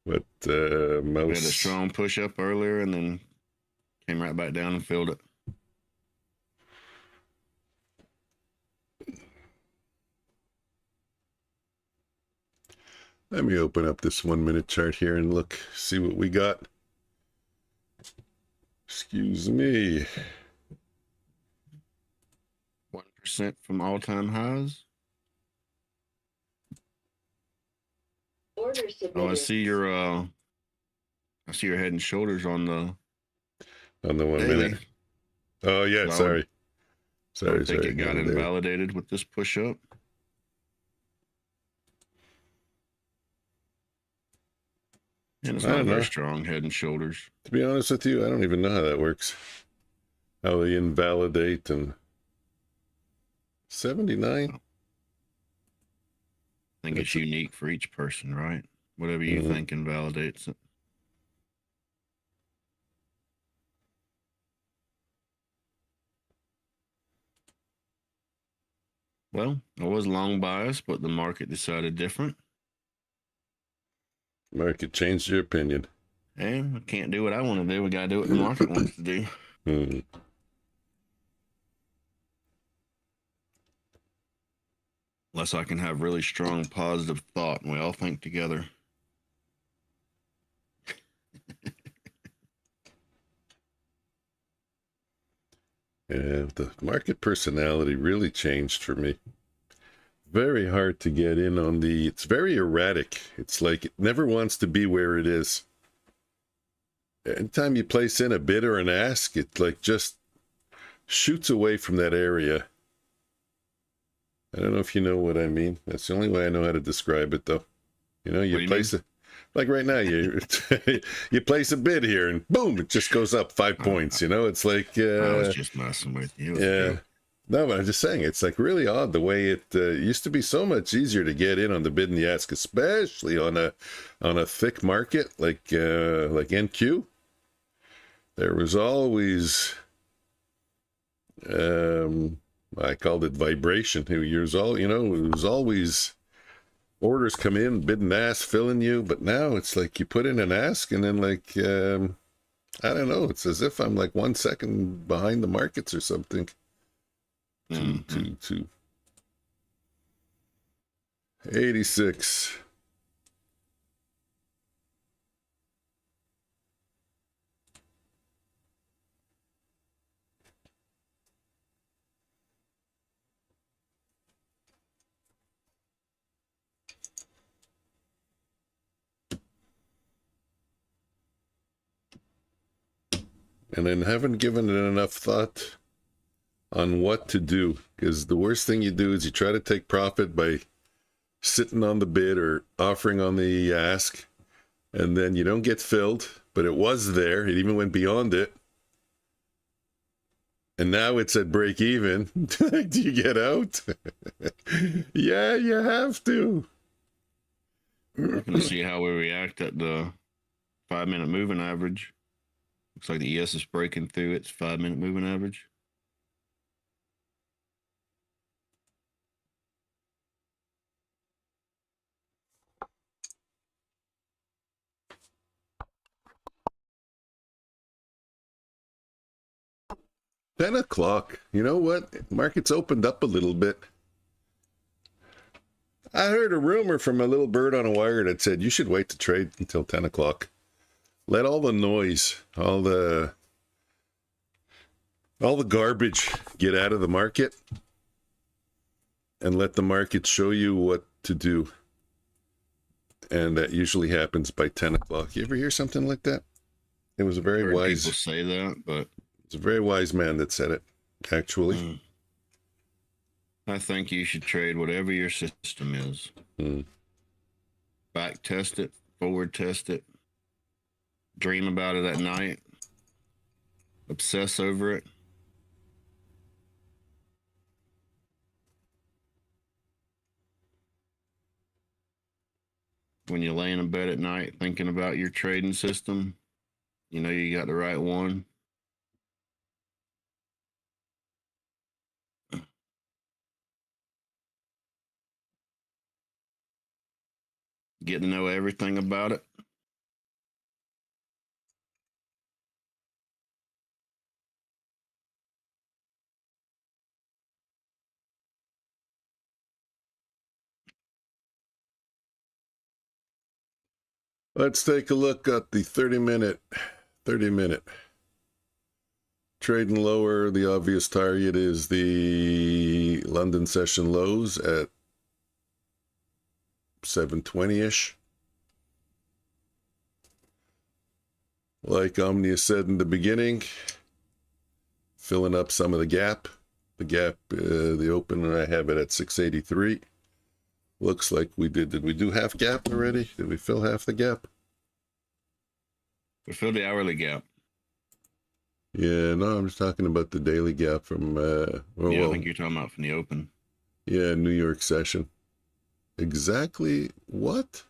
But most... We had a strong push up earlier and then came right back down and filled it. Let me open up this 1 minute chart here and look, see what we got. Excuse me. 1% from all-time highs. Order submitted. Oh, I see your head and shoulders on the 1 daily. minute. Oh yeah, So sorry. I think it got invalidated with this push up. And it's not very strong head and shoulders. To be honest with you, I don't even know how that works. How they invalidate and 79. I think it's unique for each person, right? Whatever you think invalidates it. Well, I was long biased, but the market decided different. Market changed your opinion. And I can't do what I want to do. We got to do what the market wants to do. Unless I can have really strong positive thought and we all think together. Yeah, the market personality really changed for me. Very hard to get in on the... It's very erratic. It's like it never wants to be where it is. Anytime you place in a bid or an ask, it like just shoots away from that area. I don't know if you know what I mean. That's the only way I know how to describe it, though. You know, you place it... Like right now, you you place a bid here and boom, it just goes up 5 points. You know, it's like I was just messing with you. Yeah, no, but I'm just saying it's like really odd the way it used to be so much easier to get in on the bid and the ask, especially on a thick market like NQ. There was always I called it vibration. It was always. Orders come in, bid and ask, filling you, but now it's like you put in an ask and then like, I don't know, it's as if I'm like 1 second behind the markets or something. 86. And then haven't given it enough thought on what to do, because the worst thing you do is you try to take profit by sitting on the bid or offering on the ask, and then you don't get filled, but it was there. It even went beyond it. And now it's at break even. Do you get out? Yeah, you have to. We're going to see how we react at the 5 minute moving average. Looks like the ES is breaking through its 5 minute moving average. $10. You know what? Market's opened up a little bit. I heard a rumor from a little bird on a wire that said you should wait to trade until 10 o'clock. Let all the noise, all the All the garbage, get out of the market and let the market show you what to do. And that usually happens by 10 o'clock. You ever hear something like that? It was a very wise... people say that, but... It's a very wise man that said it, actually. I think you should trade whatever your system is. Back test it, forward test it, dream about it at night, obsess over it. When you lay in bed at night thinking about your trading system, you know you got the right one. Get to know everything about it. Let's take a look at the 30-minute. Trading lower, the obvious target is the London session lows at 720-ish. Like Omnia said in the beginning, filling up some of the gap. The gap, the open, I have it at 683. Looks like we did. Did we do half gap already? Did we fill half the gap? We filled the hourly gap. Yeah, no, I'm just talking about the daily gap from... I think you're talking about from the open. Yeah, New York session. Exactly what?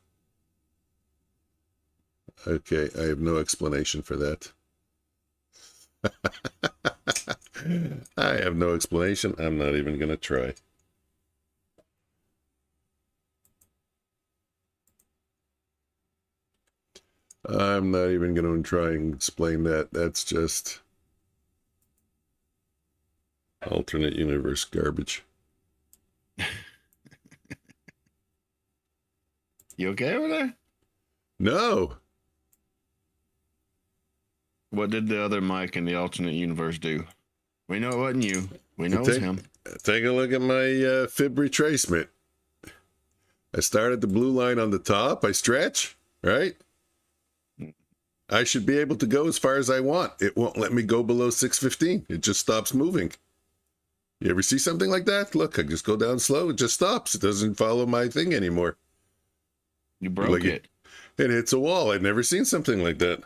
Okay, I have no explanation for that. I have no explanation. I'm not even going to try. I'm not even going to try and explain that. That's just alternate universe garbage. You okay over there? No. What did the other Mike in the alternate universe do? We know it wasn't you. We know it's him. Take a look at my fib retracement. I started the blue line on the top. I stretch, right? I should be able to go as far as I want. It won't let me go below 615. It just stops moving. You ever see something like that? Look, I just go down slow. It just stops. It doesn't follow my thing anymore. You broke it. It hits a wall. I've never seen something like that.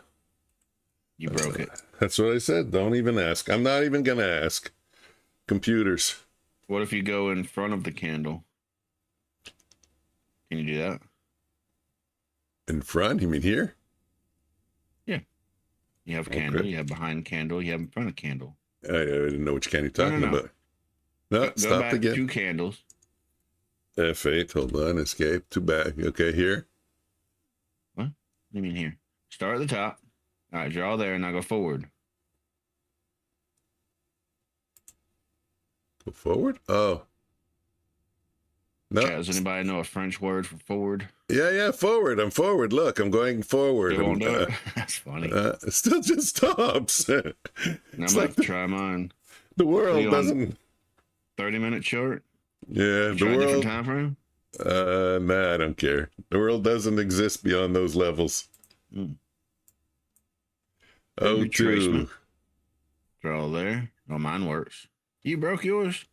You broke it. That's what I said. Don't even ask. I'm not even going to ask. Computers. What if you go in front of the candle? Can you do that? In front? You mean here? Yeah. You have candle, you have behind candle, you have in front of candle. I didn't know which can you're talking about. No, go stop back again. 2 candles. F8, hold on, escape, 2 back. Okay, here. What? What do you mean here? Start at the top. All right, draw there, and now go forward. Go forward? Oh. No. Chat, does anybody know a French word for forward? Yeah, forward. I'm forward. Look, I'm going forward. It won't do it. That's funny. It still just stops. I'm about to try mine. The world doesn't... 30-minute short? Yeah, the world... different time frame? Nah, I don't care. The world doesn't exist beyond those levels. Oh, two. Draw there. Oh, mine works. You broke yours?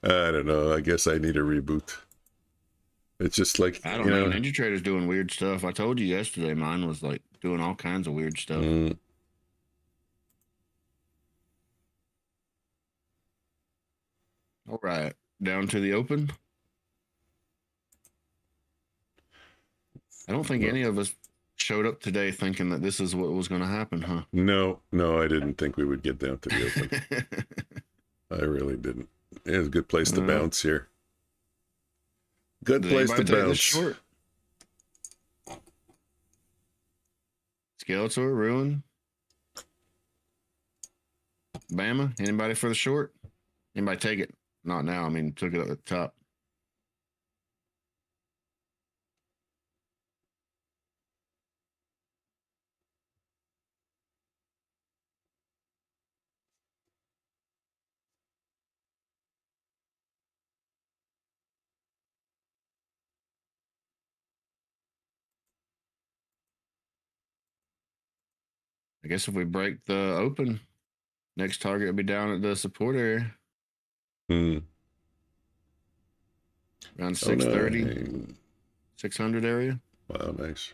I don't know. I guess I need a reboot. It's just like, I don't know. Ninja Trader's doing weird stuff. I told you yesterday mine was like doing all kinds of weird stuff. All right. Down to the open. I don't think any of us showed up today thinking that this is what was going to happen, huh? No, I didn't think we would get down to the open. I really didn't. It's a good place to bounce here. Good place to bounce. Short? Skeletor, Ruin. Bama, anybody for the short? Anybody take it? Not now. I mean, took it at the top. I guess if we break the open, next target will be down at the support area. Hmm. Around 630, 600 area. Wow, nice.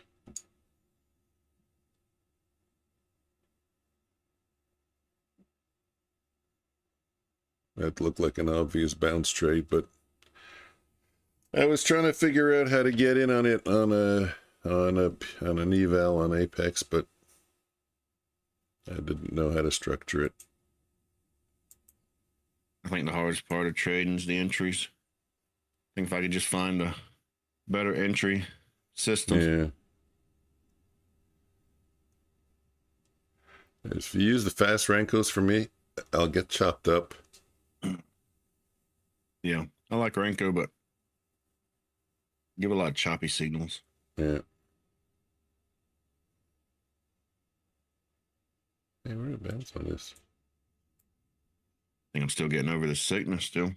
That looked like an obvious bounce trade, but I was trying to figure out how to get in on it on an eval on Apex, but I didn't know how to structure it. I think the hardest part of trading is the entries. I think if I could just find a better entry system. Yeah. If you use the fast Rankos for me, I'll get chopped up. Yeah, I like Renko, but give a lot of choppy signals. Yeah. Hey, we're gonna bounce on this. I think I'm still getting over the sickness still.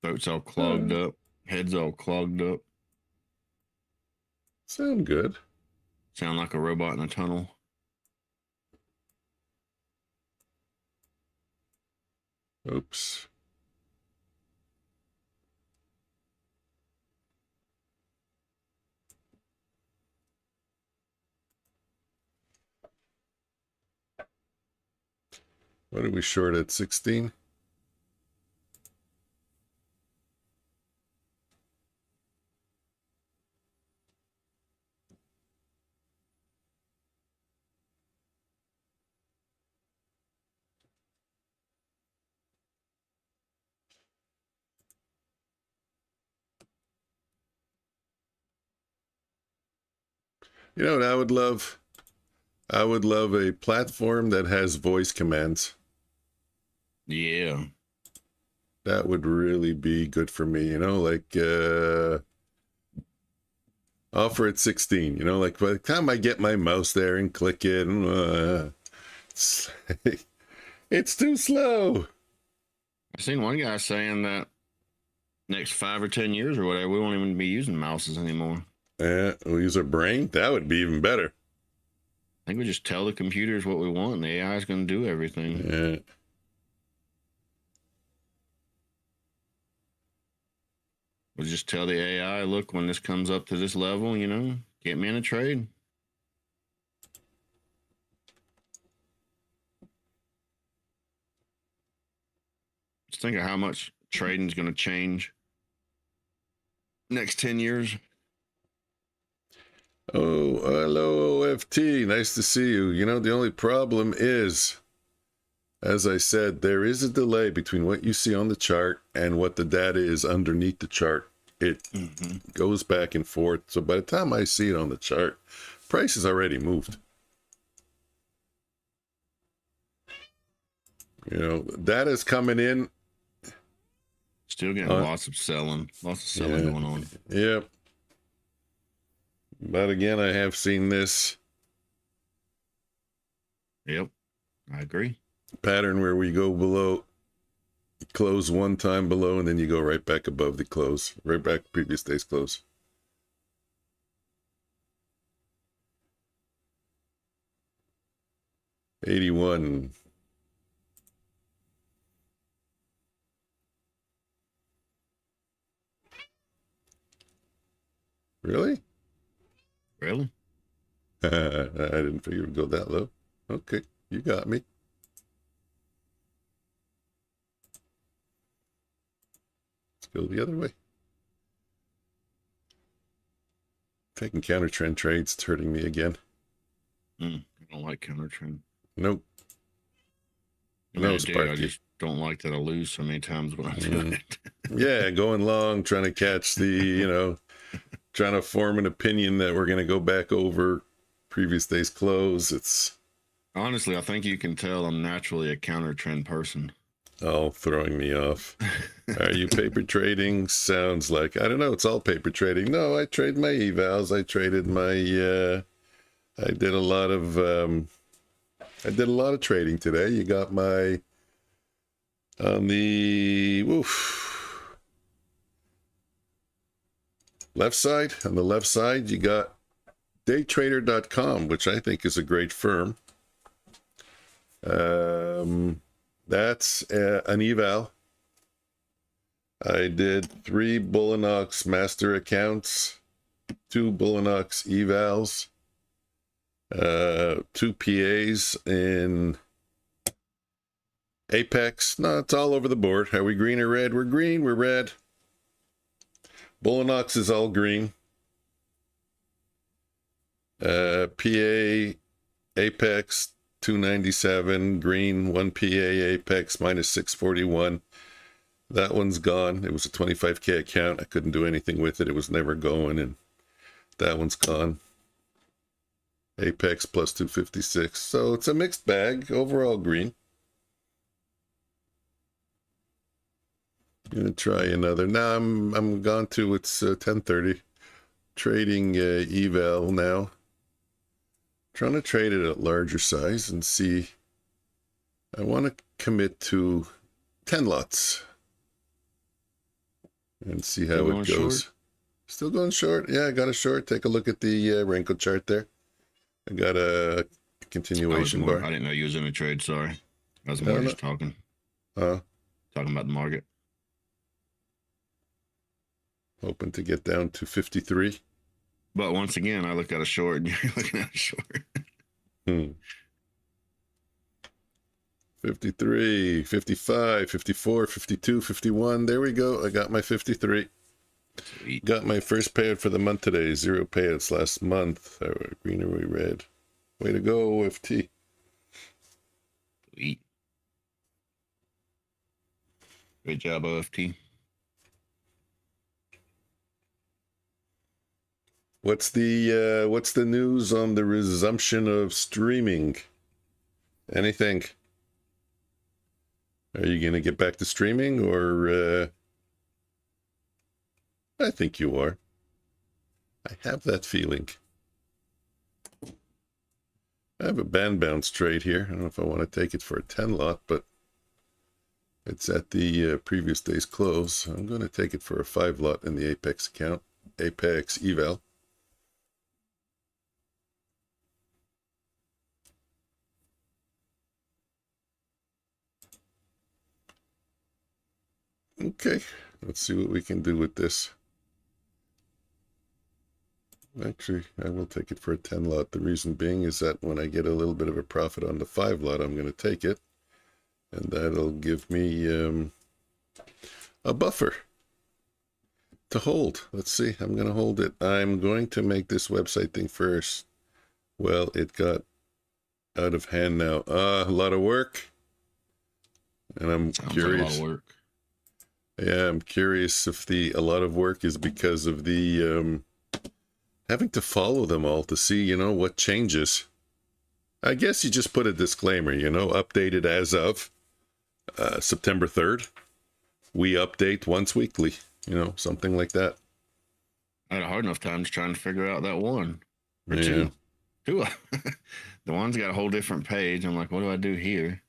Throat's all clogged up. Head's all clogged up. Sound good. Sound like a robot in a tunnel. Oops. What are we short at? 16? You know what I would love? I would love a platform that has voice commands. Yeah. That would really be good for me, you know, like offer at 16, you know, like by the time I get my mouse there and click it, it's too slow. I seen one guy saying that next 5 or 10 years or whatever, we won't even be using mouses anymore. Yeah, we'll use our brain. That would be even better. I think we just tell the computers what we want, and the AI is going to do everything. Yeah. We'll just tell the AI, look, when this comes up to this level, you know, get me in a trade. Just think of how much trading is going to change next 10 years. Oh, hello, OFT. Nice to see you. You know, the only problem is, as I said, there is a delay between what you see on the chart and what the data is underneath the chart. It goes back and forth. So by the time I see it on the chart, price has already moved. You know, data's coming in. Still getting lots of selling going on. Yep. But again, I have seen this. Yep, I agree. Pattern where we go below, close one time below, and then you go right back above the close, right back to previous day's close. $81. Really? Really? I didn't figure it would go that low. Okay, you got me. Let's go the other way. Taking counter trend trades, it's hurting me again. I don't like counter trend. Nope. No, Sparky. I just don't like that I lose so many times when I do it. Yeah, going long, trying to catch the, you know, trying to form an opinion that we're going to go back over previous day's close. It's honestly, I think you can tell I'm naturally a counter trend person. Oh, throwing me off. Are you paper trading? Sounds like, I don't know, it's all paper trading. No, I trade my evals. I traded my I did a lot of trading today. You got my on the left side. On the left side, you got daytrader.com, which I think is a great firm. That's an eval. I did 3 Bulenox master accounts, 2 Bulenox evals, 2 PAs in Apex. No, it's all over the board. Are we green or red? We're green, we're red. Bulenox is all green. PA Apex 297, green, 1 PA Apex minus 641. That one's gone. It was a 25K account. I couldn't do anything with it. It was never going, and that one's gone. Apex plus 256. So it's a mixed bag. Overall green. Gonna try another. Now I'm gone to it's 10:30. Trading eval now. Trying to trade it at larger size and see. I want to commit to 10 lots and see how it goes. Short? Still going short? Yeah, I got a short. Take a look at the wrinkle chart there. I got a continuation bar. I didn't know you was in a trade. Sorry, I was more just talking. Talking about the market. Hoping to get down to 53. But once again, I look at a short and you're looking at a short. 53, 55, 54, 52, 51. There we go. I got my 53. Sweet. Got my first payout for the month today. 0 payouts last month. Green or red. Way to go, OFT. Sweet. Great job, OFT. What's the news on the resumption of streaming? Anything? Are you gonna get back to streaming, or I think you are. I have that feeling. I have a band bounce trade here. I don't know if I want to take it for a 10 lot, but it's at the previous day's close. I'm going to take it for a 5 lot in the Apex account, Apex eval. Okay, let's see what we can do with this. Actually, I will take it for a 10 lot. The reason being is that when I get a little bit of a profit on the 5 lot, I'm going to take it. And that'll give me a buffer to hold. Let's see, I'm going to hold it. I'm going to make this website thing first. Well, it got out of hand now. A lot of work. And I'm curious. Like a lot of work. Yeah, I'm curious if a lot of work is because of the having to follow them all to see, what changes. I guess you just put a disclaimer, updated as of September 3rd. We update once weekly, something like that. I had a hard enough time just trying to figure out that one or two. The one's got a whole different page. I'm like, what do I do here?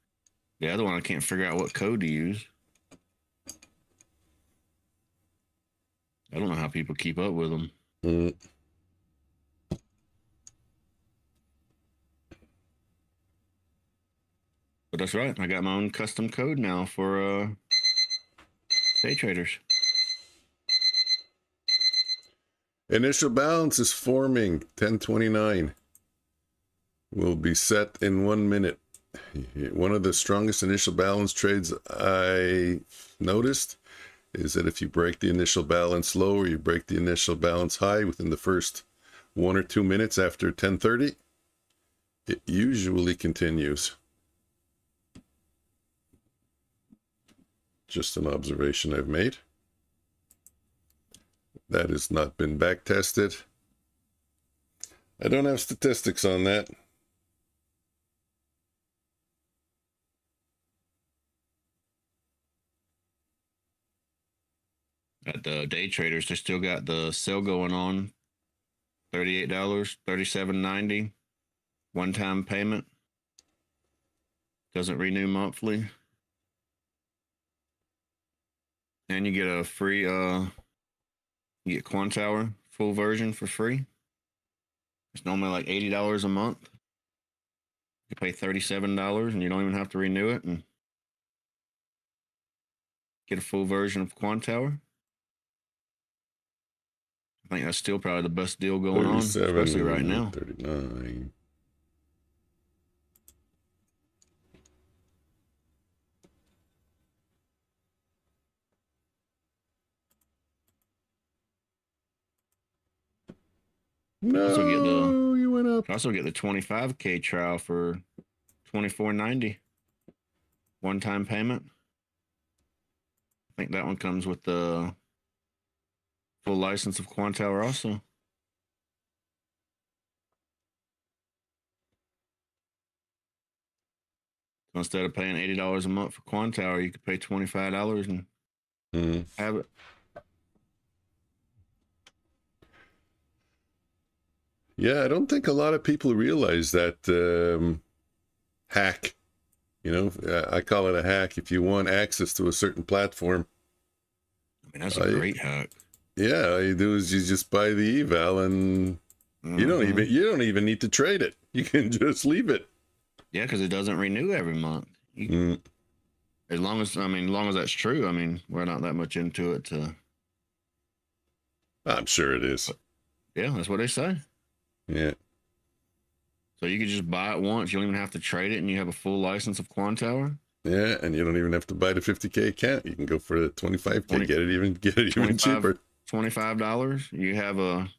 The other one, I can't figure out what code to use. I don't know how people keep up with them. But that's right. I got my own custom code now for day traders. Initial balance is forming. 1029 will be set in 1 minute. One of the strongest initial balance trades I noticed is that if you break the initial balance low or you break the initial balance high within the first 1 or 2 minutes after 10:30, it usually continues. Just an observation I've made. That has not been back tested. I don't have statistics on that. At the day traders, they still got the sale going on. $38, $37.90. One-time payment. Doesn't renew monthly. And you get a free, you get Quantower full version for free. It's normally like $80 a month. You pay $37 and you don't even have to renew it and get a full version of Quantower. I think that's still probably the best deal going on, especially right now. 39. No, you went up. Also get the 25K trial for $24.90. One-time payment. I think that one comes with the full license of Quantower also. So instead of paying $80 a month for Quantower, you could pay $25 and have it. Yeah, I don't think a lot of people realize that hack. You know, I call it a hack. If you want access to a certain platform, I mean, that's a great hack. Yeah, all you do is you just buy the eval, and you don't even need to trade it. You can just leave it. Yeah, because it doesn't renew every month. As long as that's true. I mean, we're not that much into it. I'm sure it is. Yeah, that's what they say. Yeah. So you could just buy it once. You don't even have to trade it, and you have a full license of Quantower. Yeah, and you don't even have to buy the 50K account. You can go for the 25K. Get it even cheaper. $25. You have a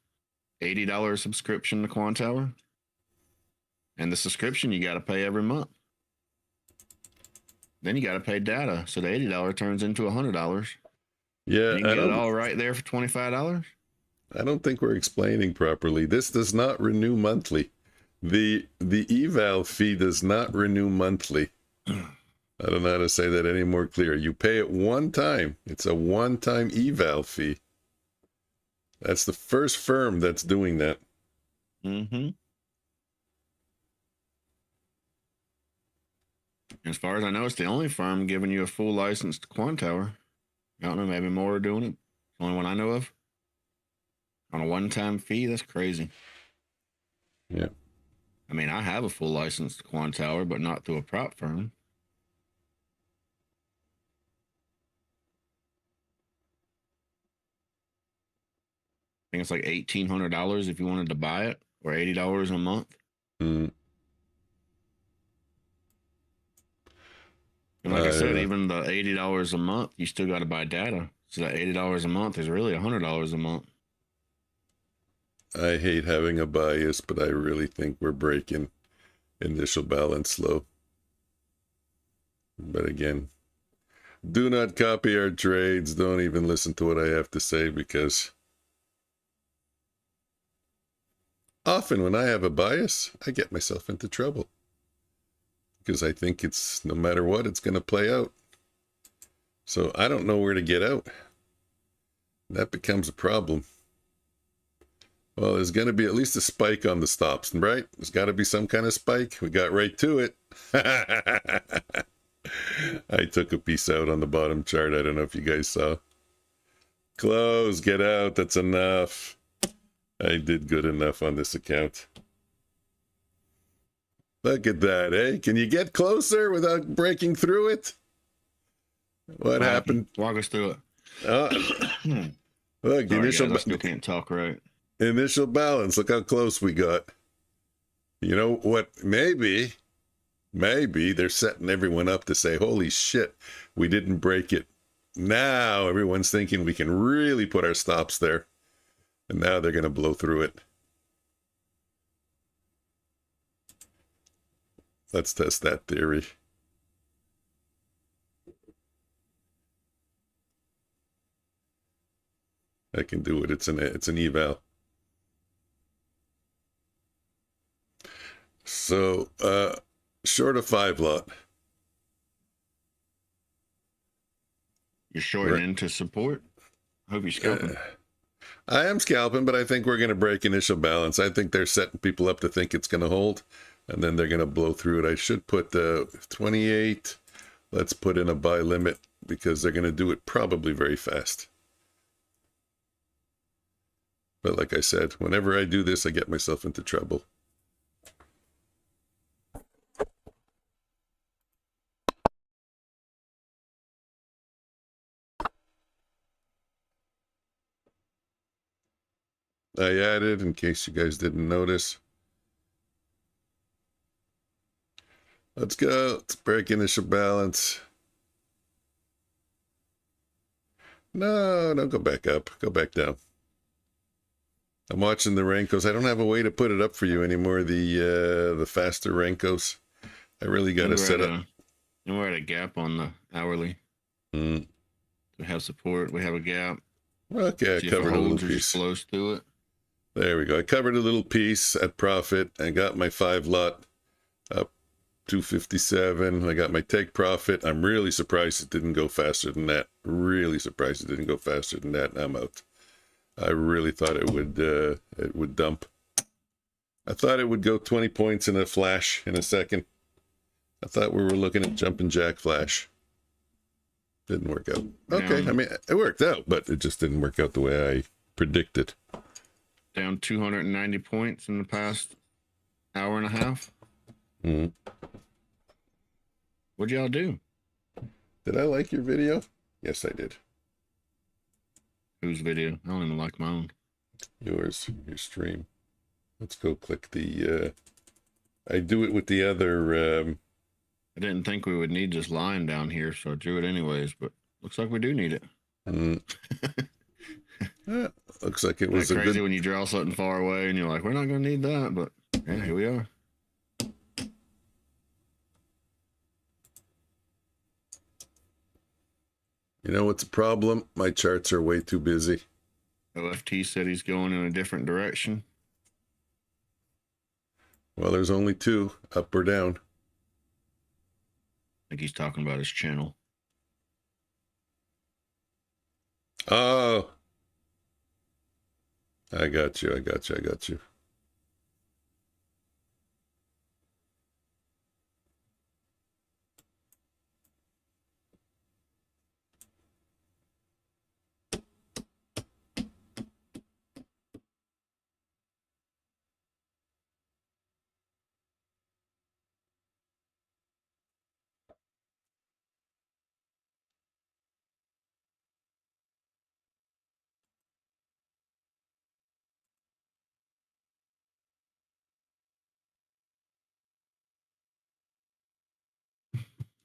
$80 subscription to Quantower, and the subscription you got to pay every month. Then you got to pay data, so the $80 turns into $100. Yeah, you can get it all right there for $25. I don't think we're explaining properly. This does not renew monthly. The eval fee does not renew monthly. I don't know how to say that any more clear. You pay it one time. It's a one-time eval fee. That's the first firm that's doing that. As far as I know, it's the only firm giving you a full license to Quantower. I don't know, maybe more are doing it. The only one I know of. On a one-time fee, that's crazy. Yeah. I mean, I have a full license to Quantower, but not through a prop firm. I think it's like $1,800 if you wanted to buy it, or $80 a month. And like I said, even the $80 a month, you still got to buy data. So that $80 a month is really $100 a month. I hate having a bias, but I really think we're breaking initial balance low. But again, do not copy our trades. Don't even listen to what I have to say, because often when I have a bias, I get myself into trouble. Because I think it's, no matter what, it's going to play out. So I don't know where to get out. That becomes a problem. Well, there's going to be at least a spike on the stops, right? There's got to be some kind of spike. We got right to it. I took a piece out on the bottom chart. I don't know if you guys saw. Close, get out. That's enough. I did good enough on this account. Look at that, eh? Can you get closer without breaking through it? What happened? Walk us through it. Look, the initial. I still can't talk right. Initial balance. Look how close we got. You know what? Maybe they're setting everyone up to say, holy shit, we didn't break it. Now everyone's thinking we can really put our stops there. And now they're going to blow through it. Let's test that theory. I can do it. It's an eval. So, short of 5 lot. You're shorting into support? I hope you're scalping. I am scalping, but I think we're going to break initial balance. I think they're setting people up to think it's going to hold, and then they're going to blow through it. I should put 28. Let's put in a buy limit, because they're going to do it probably very fast. But like I said, whenever I do this, I get myself into trouble. I added in case you guys didn't notice. Let's go. Let's break initial balance. No, don't go back up. Go back down. I'm watching the Renkos. I don't have a way to put it up for you anymore. The faster Renkos. I really got to set up. And we're at a gap on the hourly. We have support. We have a gap. Okay, I covered a little piece. Close to it. There we go. I covered a little piece at profit. I got my 5 lot up 257. I got my take profit. I'm really surprised it didn't go faster than that. Really surprised it didn't go faster than that. I'm out. I really thought it would dump. I thought it would go 20 points in a flash in a second. I thought we were looking at jumping jack flash. Didn't work out. Okay, I mean, it worked out, but it just didn't work out the way I predicted. Down 290 points in the past hour and a half. What'd y'all do? Did I like your video? Yes, I did. Whose video? I don't even like my own. Yours, your stream. Let's go click the, I do it with the other, I didn't think we would need this line down here, so I drew it anyways, but looks like we do need it. Looks like it was crazy when you draw something far away and you're like, we're not going to need that, but yeah, here we are. You know what's the problem? My charts are way too busy. OFT said he's going in a different direction. Well, there's only 2, up or down. I think he's talking about his channel. Oh. I got you.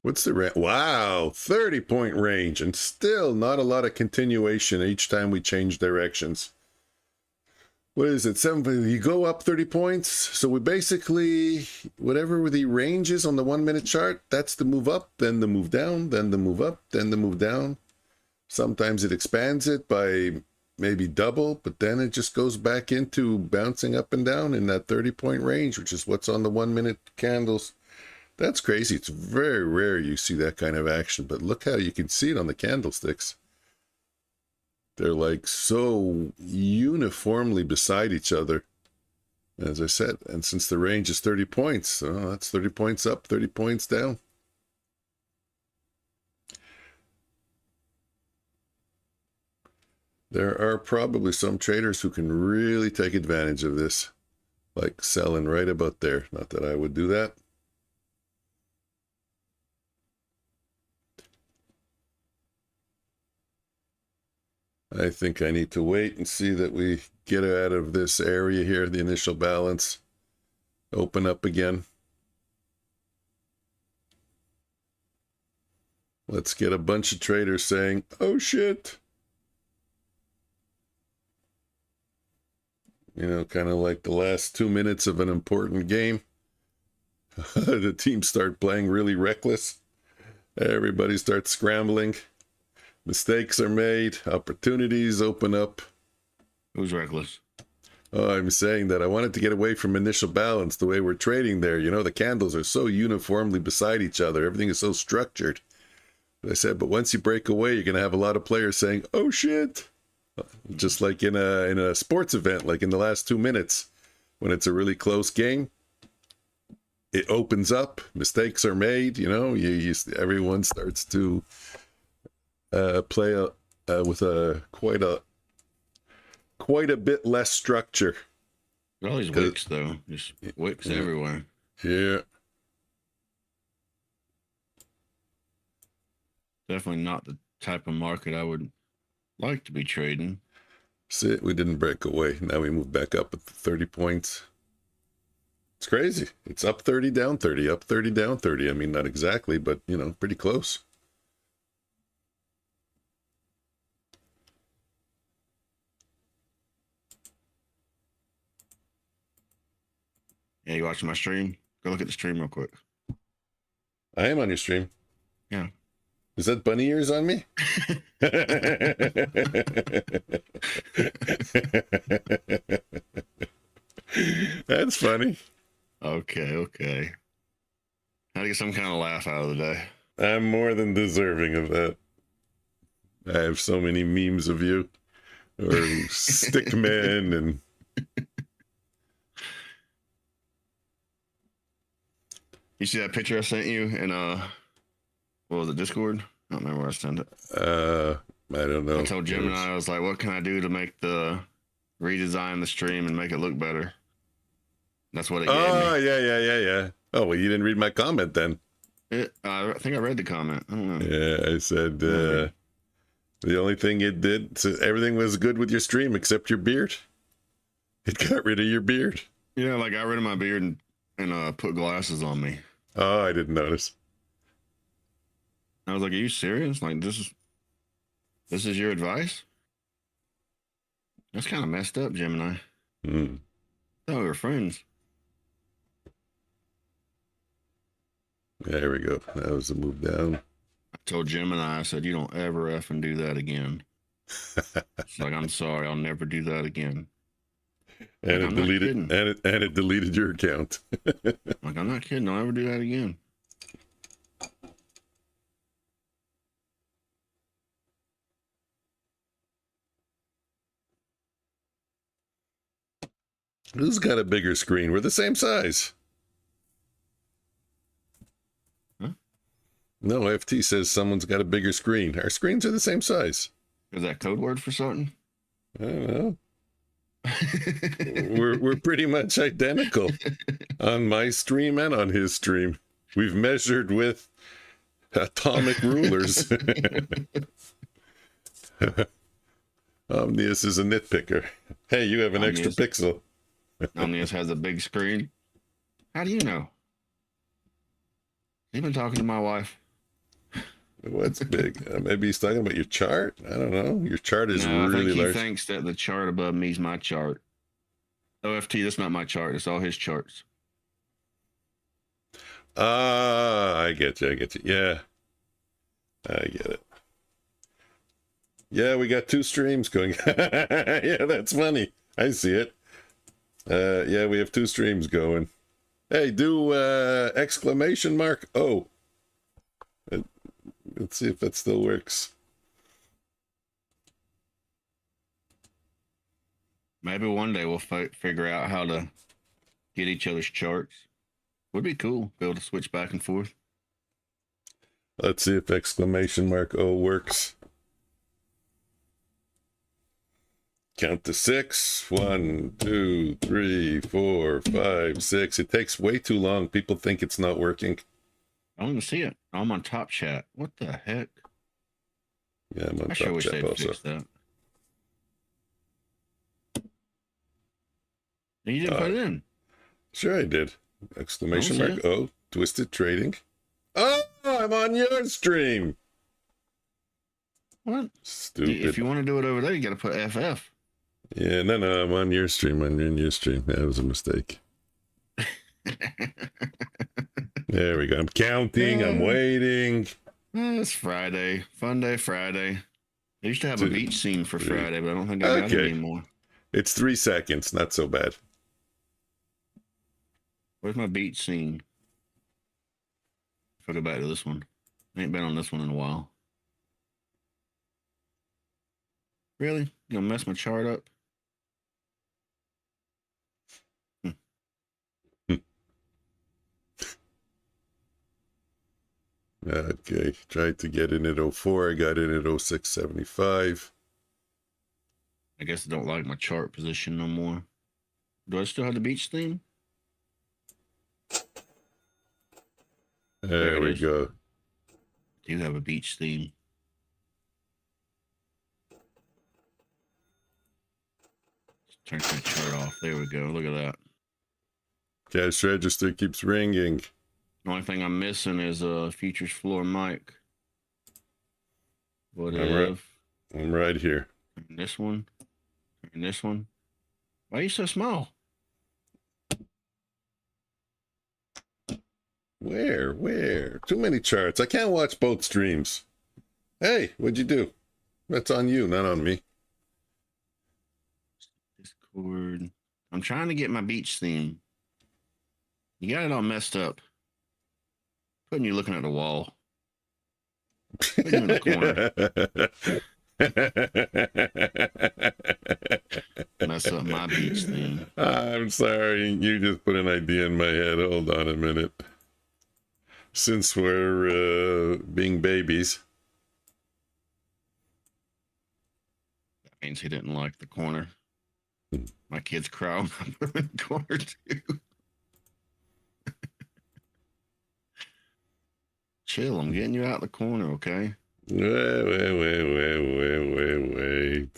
What's the range? Wow, 30-point range, and still not a lot of continuation each time we change directions. What is it? 7? You go up 30 points. So we basically, whatever the range is on the 1 minute chart, that's the move up, then the move down, then the move up, then the move down. Sometimes it expands it by maybe double, but then it just goes back into bouncing up and down in that 30-point range, which is what's on the 1 minute candles. That's crazy. It's very rare you see that kind of action, but look how you can see it on the candlesticks. They're like so uniformly beside each other. As I said, and since the range is 30 points, so that's 30 points up, 30 points down. There are probably some traders who can really take advantage of this, like selling right about there. Not that I would do that. I think I need to wait and see that we get out of this area here, the initial balance, open up again. Let's get a bunch of traders saying, oh shit. You know, kind of like the last 2 minutes of an important game. The teams start playing really reckless. Everybody starts scrambling. Mistakes are made. Opportunities open up. Who's reckless? Oh, I'm saying that I wanted to get away from initial balance the way we're trading there. You know, the candles are so uniformly beside each other. Everything is so structured. But I said, but once you break away, you're going to have a lot of players saying, oh, shit. Just like in a sports event, like in the last 2 minutes, when it's a really close game, it opens up. Mistakes are made. You know, everyone starts to play with quite a bit less structure. All these wicks though, just wicks everywhere. Yeah, definitely not the type of market I would like to be trading. See, we didn't break away. Now we move back up at 30 points. It's crazy. It's up 30, down 30, up 30, down 30. I mean, not exactly, but, you know, pretty close. Yeah, you watching my stream? Go look at the stream real quick. I am on your stream. Yeah. Is that bunny ears on me? That's funny. Okay. How to get some kind of laugh out of the day. I'm more than deserving of that. I have so many memes of you, or stick men, and you see that picture I sent you in what was it, Discord? I don't remember where I sent it. I don't know. I told Gemini, I was like, what can I do to make redesign the stream and make it look better? That's what it gave me. Oh, yeah. Oh, well, you didn't read my comment then. I think I read the comment. I don't know. Yeah, I said the only thing it did, so everything was good with your stream except your beard. It got rid of your beard. Yeah, like I got rid of my beard and put glasses on me. Oh, I didn't notice. I was like, are you serious? Like, this is your advice? That's kind of messed up, Gemini. Hmm. Oh, we were friends. There we go. That was the move down. I told Gemini, I said, you don't ever effing do that again. It's like, I'm sorry, I'll never do that again. And like, it deleted and it deleted your account. Like, I'm not kidding, I'll never do that again. Who's got a bigger screen? We're the same size. Huh? No, FT says someone's got a bigger screen. Our screens are the same size. Is that code word for something? I don't know. we're pretty much identical on my stream and on his stream. We've measured with atomic rulers. Omnius is a nitpicker. Hey, you have an extra pixel. Omnius has a big screen. How do you know? You've been talking to my wife. What's big? Maybe he's talking about your chart. I don't know. Your chart is No, really I think large. He thinks that the chart above me is my chart. OFT, that's not my chart. It's all his charts. I get you. Yeah, I get it. Yeah, we got two streams going. Yeah, that's funny. I see it. Yeah, we have two streams going. Hey, do exclamation mark O. Let's see if that still works. Maybe one day we'll figure out how to get each other's charts. Would be cool, be able to switch back and forth. Let's see if exclamation mark O works. Count to 6. 1, 2, 3, 4, 5, 6. It takes way too long. People think it's not working. I don't even see it. I'm on Top Chat. What the heck? Yeah, I'm on I sure Top wish Chat they'd also. fix that. You didn't put it in. Sure I did. Exclamation I don't mark see O. Twisted Trading. Oh, I'm on your stream. What? Stupid. If you want to do it over there, you got to put FF. Yeah, no, I'm on your stream. I'm on your stream. That was a mistake. There we go. I'm counting. I'm waiting. It's Friday. Fun day Friday. I used to have a beach scene for Friday, but I don't think I got it anymore. It's 3 seconds. Not so bad. Where's my beach scene? If I go back to this one. I ain't been on this one in a while. Really? You gonna mess my chart up? Okay, tried to get in at 04. I got in at 06.75. I guess I don't like my chart position no more. Do I still have the beach theme? There we go. I do have a beach theme. Turn that chart off. There we go. Look at that. Cash register keeps ringing. The only thing I'm missing is a futures floor mic. What if I'm right here. turn this one? Turn this one. Why are you so small? Where? Too many charts. I can't watch both streams. Hey, what'd you do? That's on you, not on me. Discord. I'm trying to get my beach theme. You got it all messed up. Putting you looking at the wall. Putting you in the corner. Mess up my beach theme. I'm sorry. You just put an idea in my head. Hold on a minute. Since we're being babies. That means he didn't like the corner. My kids cry when I put him in the corner too. Chill, I'm getting you out the corner, okay? Wait.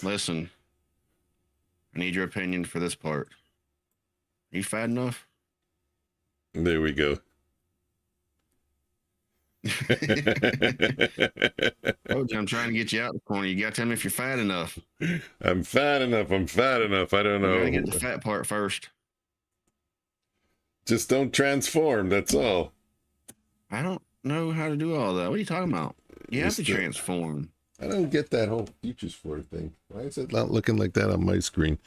Listen, I need your opinion for this part. Are you fat enough? There we go. Oh, I'm trying to get you out the corner. You got to tell me if you're fat enough. I'm fat enough. I don't know. You gotta get the fat part first. Just don't transform. That's all. I don't know how to do all that. What are you talking about? You have to transform. I don't get that whole futures floor thing. Why is it not looking like that on my screen?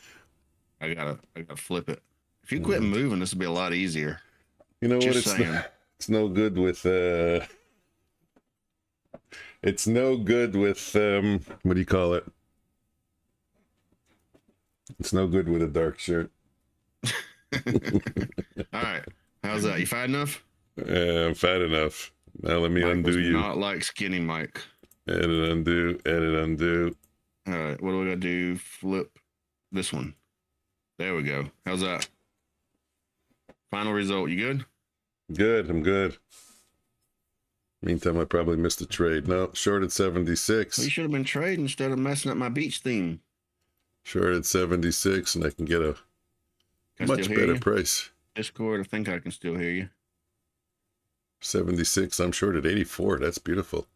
I gotta flip it. If you quit moving, this will be a lot easier. You know Just what? saying. It's no good with it's no good with what do you call it? It's no good with a dark shirt. All right. How's that? You fat enough? I'm fat enough. Now let me Mike undo does you. Not like skinny Mike. Edit, undo. All right. What do we gotta do? Flip this one. There we go. How's that? Final result. You good? Good. I'm good. Meantime, I probably missed a trade. No, short at 76. Well, you should have been trading instead of messing up my beach theme. Short at 76, and I can get a Can I much still hear better you? price. Discord, I think I can still hear you. 76. I'm short at 84. That's beautiful.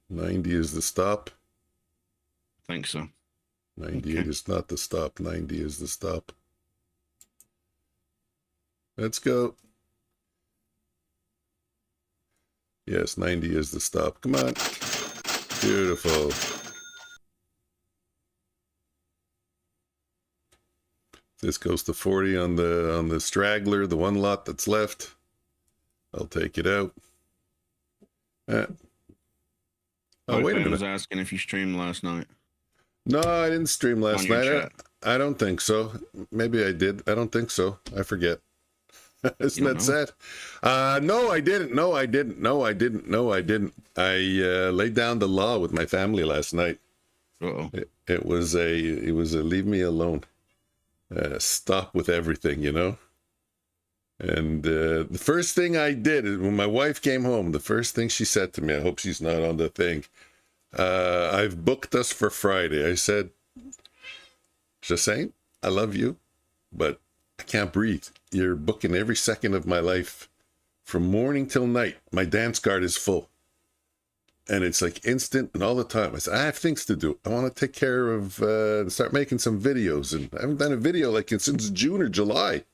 90 is the stop. I think so. 98 is not the stop. 90 is the stop. Let's go. Yes, 90 is the stop. Come on. Beautiful. This goes to 40 on the straggler, the one lot that's left. I'll take it out. Oh, wait a minute. I was asking if you streamed last night. No, I didn't stream last night. Chat. I don't think so. Maybe I did. I don't think so. I forget. Isn't that sad? No, I didn't. I laid down the law with my family last night. Uh-oh. It was a leave me alone. Stop with everything, you know. And the first thing I did is when my wife came home, the first thing she said to me, I hope she's not on the thing. I've booked us for Friday. I said, just saying, I love you, but I can't breathe. You're booking every second of my life from morning till night. My dance card is full. And it's like instant and all the time. I said, I have things to do. I want to take care of, start making some videos. And I haven't done a video like since June or July.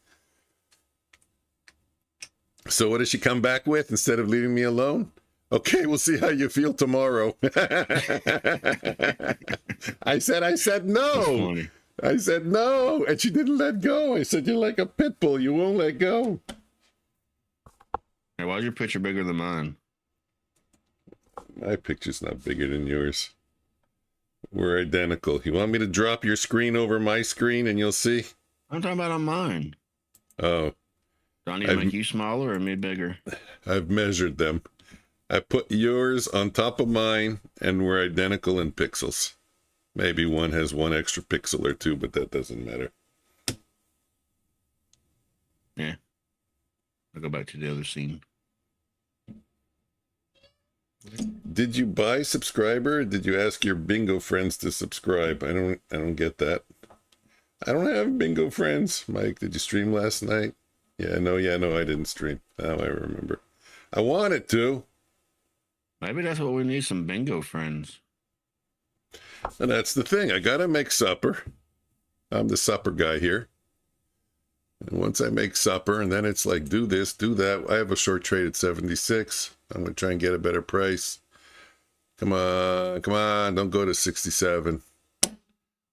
So what does she come back with instead of leaving me alone? Okay, we'll see how you feel tomorrow. I said no. I said no. And she didn't let go. I said, you're like a pit bull. You won't let go. Hey, why is your picture bigger than mine? My picture's not bigger than yours. We're identical. You want me to drop your screen over my screen and you'll see? I'm talking about on mine. Oh. Do I need to make you smaller or me bigger? I've measured them. I put yours on top of mine and we're identical in pixels. Maybe one has one extra pixel or two, but that doesn't matter. Yeah. I'll go back to the other scene. Did you buy subscriber? Or did you ask your bingo friends to subscribe? I don't get that. I don't have bingo friends. Mike, did you stream last night? Yeah, no, I didn't stream. Now I remember. I wanted to. Maybe that's what we need, some bingo friends. And that's the thing. I got to make supper. I'm the supper guy here. And once I make supper, and then it's like, do this, do that. I have a short trade at 76. I'm going to try and get a better price. Come on. Don't go to 67.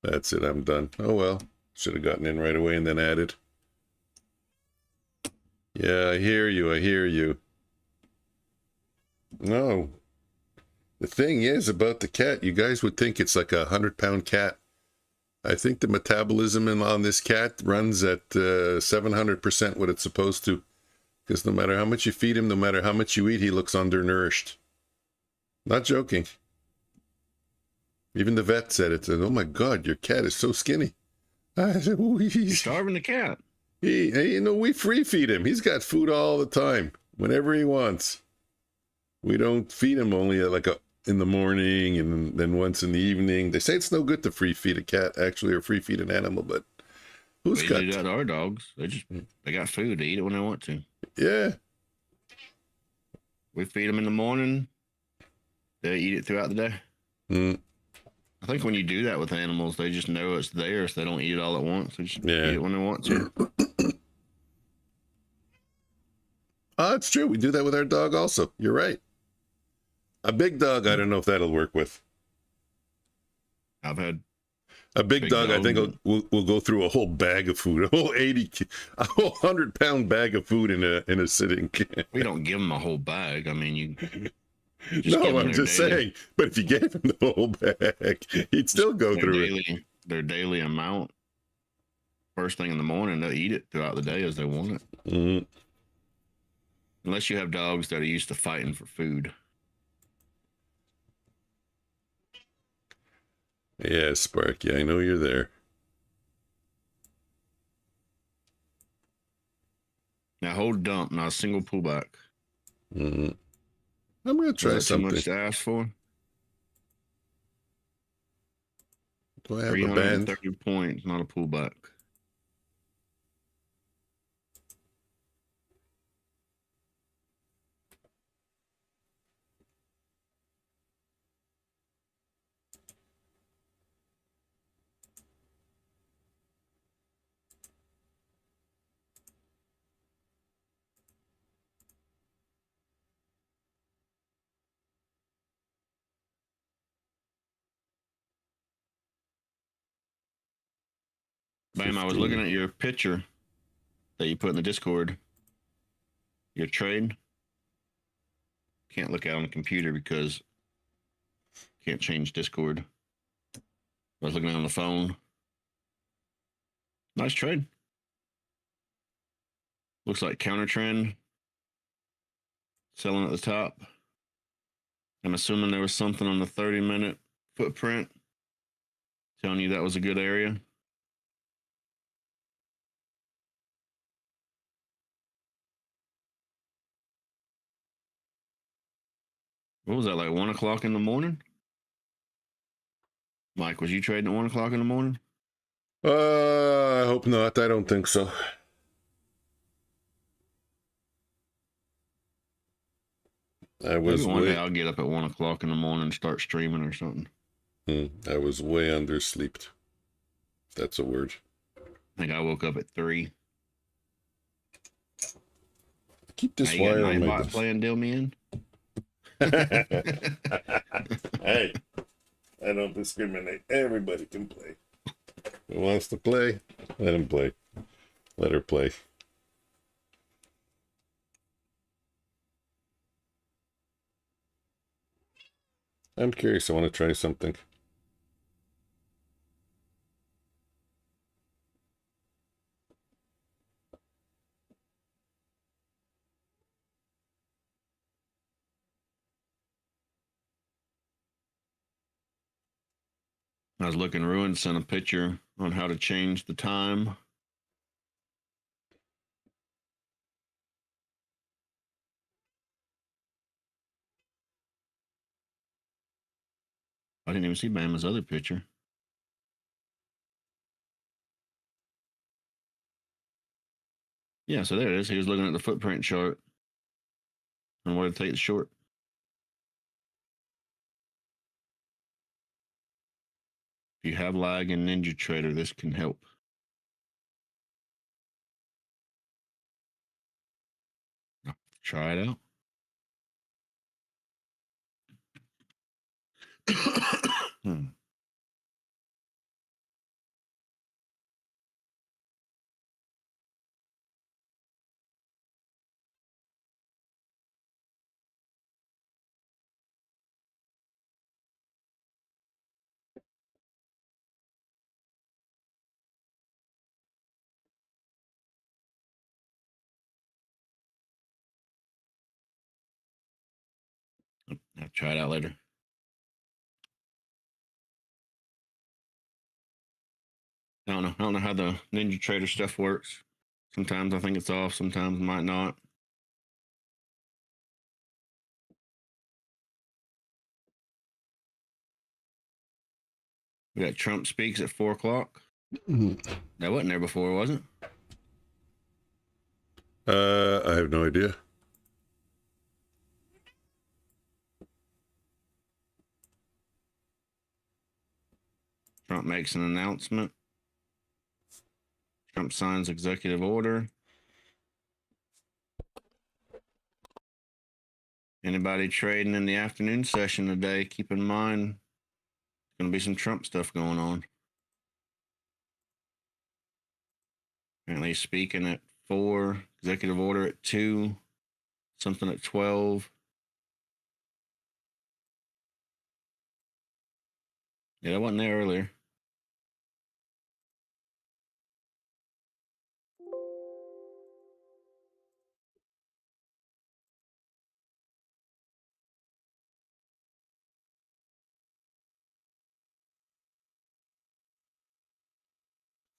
That's it. I'm done. Oh, well. Should have gotten in right away and then added. Yeah, I hear you. No. The thing is about the cat, you guys would think it's like 100-pound cat. I think the metabolism on this cat runs at 700% what it's supposed to. Because no matter how much you feed him, no matter how much you eat, he looks undernourished. Not joking. Even the vet said it. Said, "Oh my God, your cat is so skinny." I said, You're starving the cat. We free feed him. He's got food all the time, whenever he wants. We don't feed him only in the morning and then once in the evening. They say it's no good to free feed a cat, actually, or free feed an animal, but who's got? We do that to our dogs. They got food. They eat it when they want to. Yeah. We feed them in the morning. They eat it throughout the day. I think when you do that with animals, they just know it's there, so they don't eat it all at once. They just eat it when they want to. Oh, it's true. We do that with our dog also. You're right. A big dog, I don't know if that'll work with. I've had a big dog. I think we'll go through a whole bag of food, a whole 100-pound bag of food in a sitting. We don't give them a whole bag. I mean, you. No, I'm just saying. But if you gave him the whole bag, he'd still go through it. Their daily amount. First thing in the morning, they'll eat it throughout the day as they want it. Mm-hmm. Unless you have dogs that are used to fighting for food. Yeah, Sparky, I know you're there. Now hold dump, not a single pullback. Mm-hmm. I'm going to try something. Too much to ask for? Do I have a band? 330 points, not a pullback. Bam, I was looking at your picture that you put in the Discord. Your trade. Can't look at it on the computer because can't change Discord. I was looking at it on the phone. Nice trade. Looks like counter trend. Selling at the top. I'm assuming there was something on the 30-minute footprint telling you that was a good area. What was that, like 1 o'clock in the morning? Mike, was you trading at 1 o'clock in the morning? I hope not. I don't think so. Maybe one day I'll get up at 1 o'clock in the morning and start streaming or something. I was way undersleeped. If that's a word. I think I woke up at 3. Keep this wire on my desk. Playing Deal Me In? Hey, I don't discriminate. Everybody can play. Who wants to play? Let him play. Let her play. I'm curious. I want to try something. I was looking, Ruin sent a picture on how to change the time. I didn't even see Bama's other picture. Yeah, so there it is. He was looking at the footprint chart and wanted to take the short. If you have lag in NinjaTrader, this can help. Try it out. I'll try it out later. I don't know how the NinjaTrader stuff works. Sometimes I think it's off, sometimes it might not. We got Trump speaks at 4 o'clock. That wasn't there before, was it? I have no idea. Trump makes an announcement. Trump signs executive order. Anybody trading in the afternoon session today, keep in mind, there's going to be some Trump stuff going on. Apparently he's speaking at 4, executive order at 2, something at 12. Yeah, that wasn't there earlier.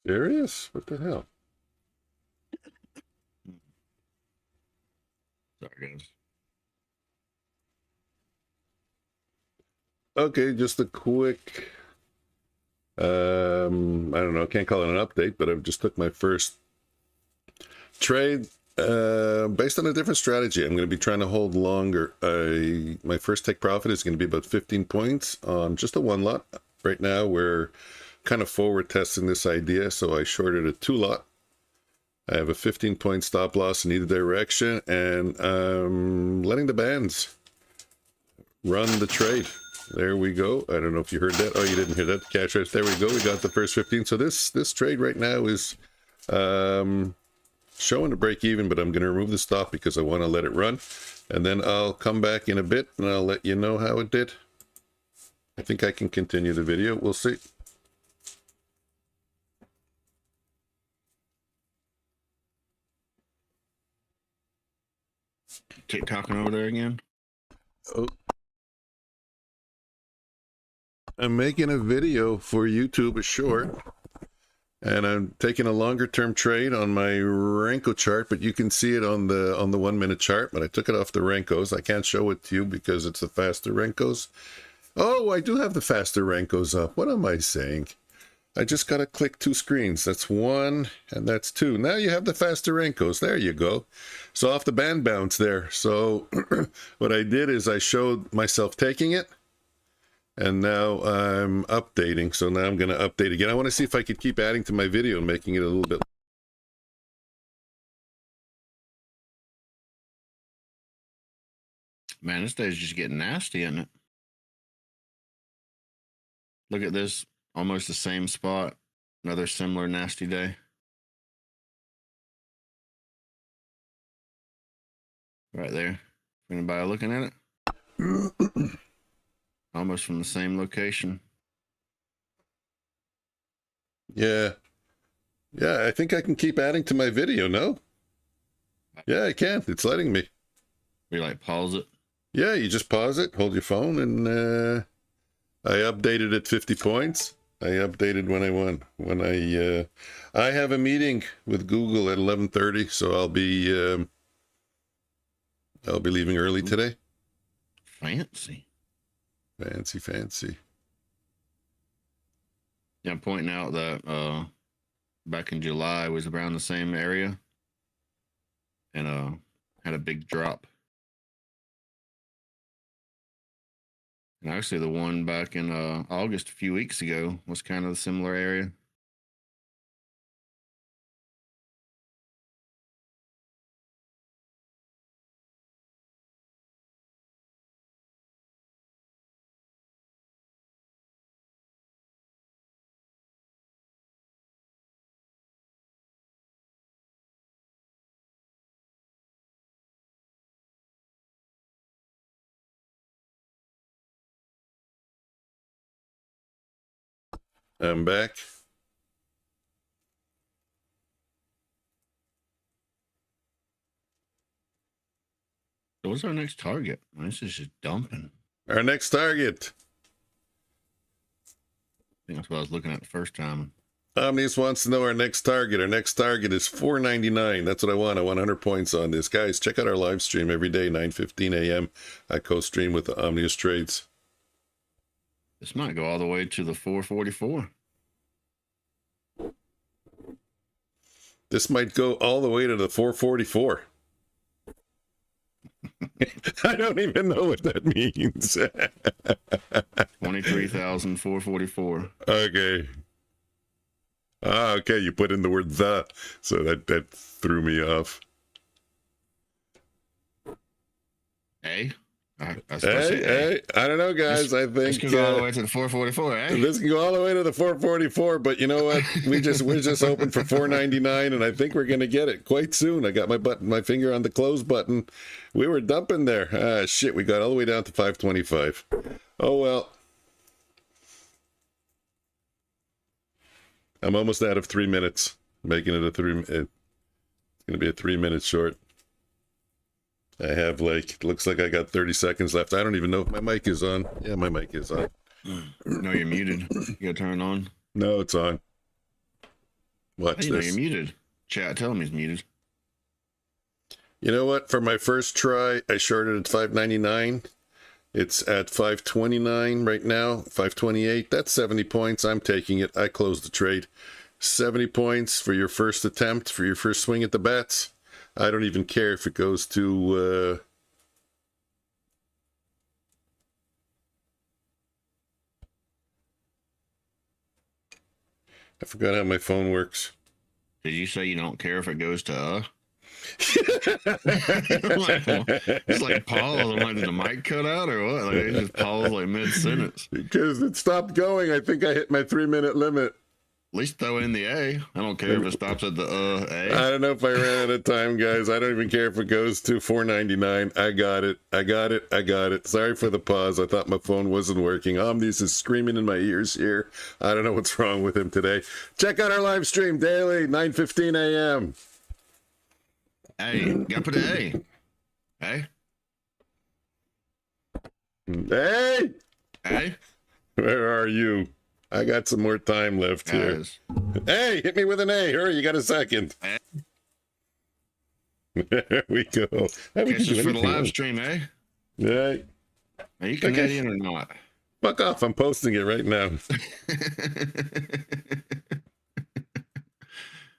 Serious? What the hell? Sorry, guys. Okay, just a quick, I don't know, I can't call it an update, but I've just took my first trade based on a different strategy. I'm going to be trying to hold longer. My first take profit is going to be about 15 points on just a 1 lot. Right now, we're kind of forward testing this idea, so I shorted a 2 lot. I have a 15-point stop loss in either direction, and I'm letting the bands run the trade. There we go. I don't know if you heard that. Oh, you didn't hear that. Cash rates. There we go. We got the first 15. So this trade right now is showing a break even, but I'm going to remove the stop because I want to let it run. And then I'll come back in a bit and I'll let you know how it did. I think I can continue the video. We'll see. TikToking over there again? Oh. I'm making a video for YouTube, a short, and I'm taking a longer term trade on my Renko chart, but you can see it on the 1 minute chart, but I took it off the Renkos. I can't show it to you because it's the faster Renkos. Oh, I do have the faster Renkos up. What am I saying? I just got to click 2 screens. That's 1 and that's 2. Now you have the faster Renkos. There you go. So off the band bounce there. So what I did is I showed myself taking it. And now I'm updating. So now I'm going to update again. I want to see if I could keep adding to my video and making it a little bit. Man, this day's just getting nasty, isn't it? Look at this. Almost the same spot. Another similar nasty day. Right there. Anybody looking at it? Almost from the same location. Yeah. Yeah, I think I can keep adding to my video, no? Yeah, I can. It's letting me. You like pause it? Yeah, you just pause it, hold your phone, and I updated at 50 points. I updated when I won. When I have a meeting with Google at 11:30, so I'll be leaving early today. Fancy. Fancy. Yeah, I'm pointing out that back in July was around the same area. and had a big drop. And actually, the one back in August a few weeks ago was kind of a similar area. I'm back. So what's our next target? This is just dumping. Our next target. I think that's what I was looking at the first time. Omnius wants to know our next target. Our next target is 499. That's what I want. I want 100 points on this. Guys, check out our live stream every day, 9:15 a.m. I co-stream with the Omnius Trades. This might go all the way to the 444. This might go all the way to the 444. I don't even know what that means. 23,444. Okay. Okay. You put in the word "the," so that threw me off. Hey, Hey, I don't know, guys. I think this can go all the way to the 444. Eh? This can go all the way to the 444. But you know what? We're just hoping for 499, and I think we're gonna get it quite soon. I got my finger on the close button. We were dumping there. Ah, shit. We got all the way down to 525. Oh well. I'm almost out of 3 minutes. Making it a 3. It's gonna be a 3 minute short. I have it looks like I got 30 seconds left. I don't even know if my mic is on. Yeah, my mic is on. No, you're muted. You gotta turn it on. No, it's on. Watch You know this. you're muted. Chat, tell him he's muted. You know what? For my first try, I shorted at 599. It's at 529 right now, 528. That's 70 points. I'm taking it. I closed the trade. 70 points for your first attempt, for your first swing at the bets. I don't even care if it goes to I forgot how my phone works. Did you say you don't care if it goes to It's like pause. I'm like, did the mic cut out or what? Like it just paused like mid-sentence. Because it stopped going. I think I hit my 3 minute limit. At least throw in the A. I don't care if it stops at the A. I don't know if I ran out of time, guys. I don't even care if it goes to 499. I got it. I got it. I got it. Sorry for the pause. I thought my phone wasn't working. Omnis is screaming in my ears here. I don't know what's wrong with him today. Check out our live stream daily, 9:15 a.m. Hey, gotta put an A. Hey. Hey! Hey. Where are you? I got some more time left here. Hey, hit me with an A. Hurry, you got a second. A. There we go. This is for the live stream, eh? Hey. Are you Canadian or not? Fuck off. I'm posting it right now.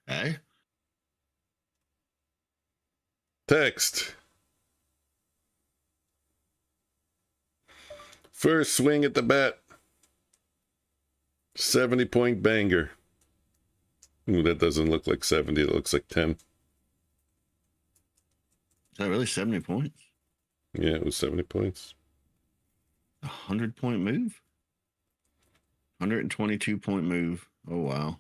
Hey? Text. First swing at the bat. 70-point banger. Ooh, that doesn't look like 70. It looks like 10. Is that really 70 points? Yeah, it was 70 points. 100-point move? 122-point move. Oh, wow.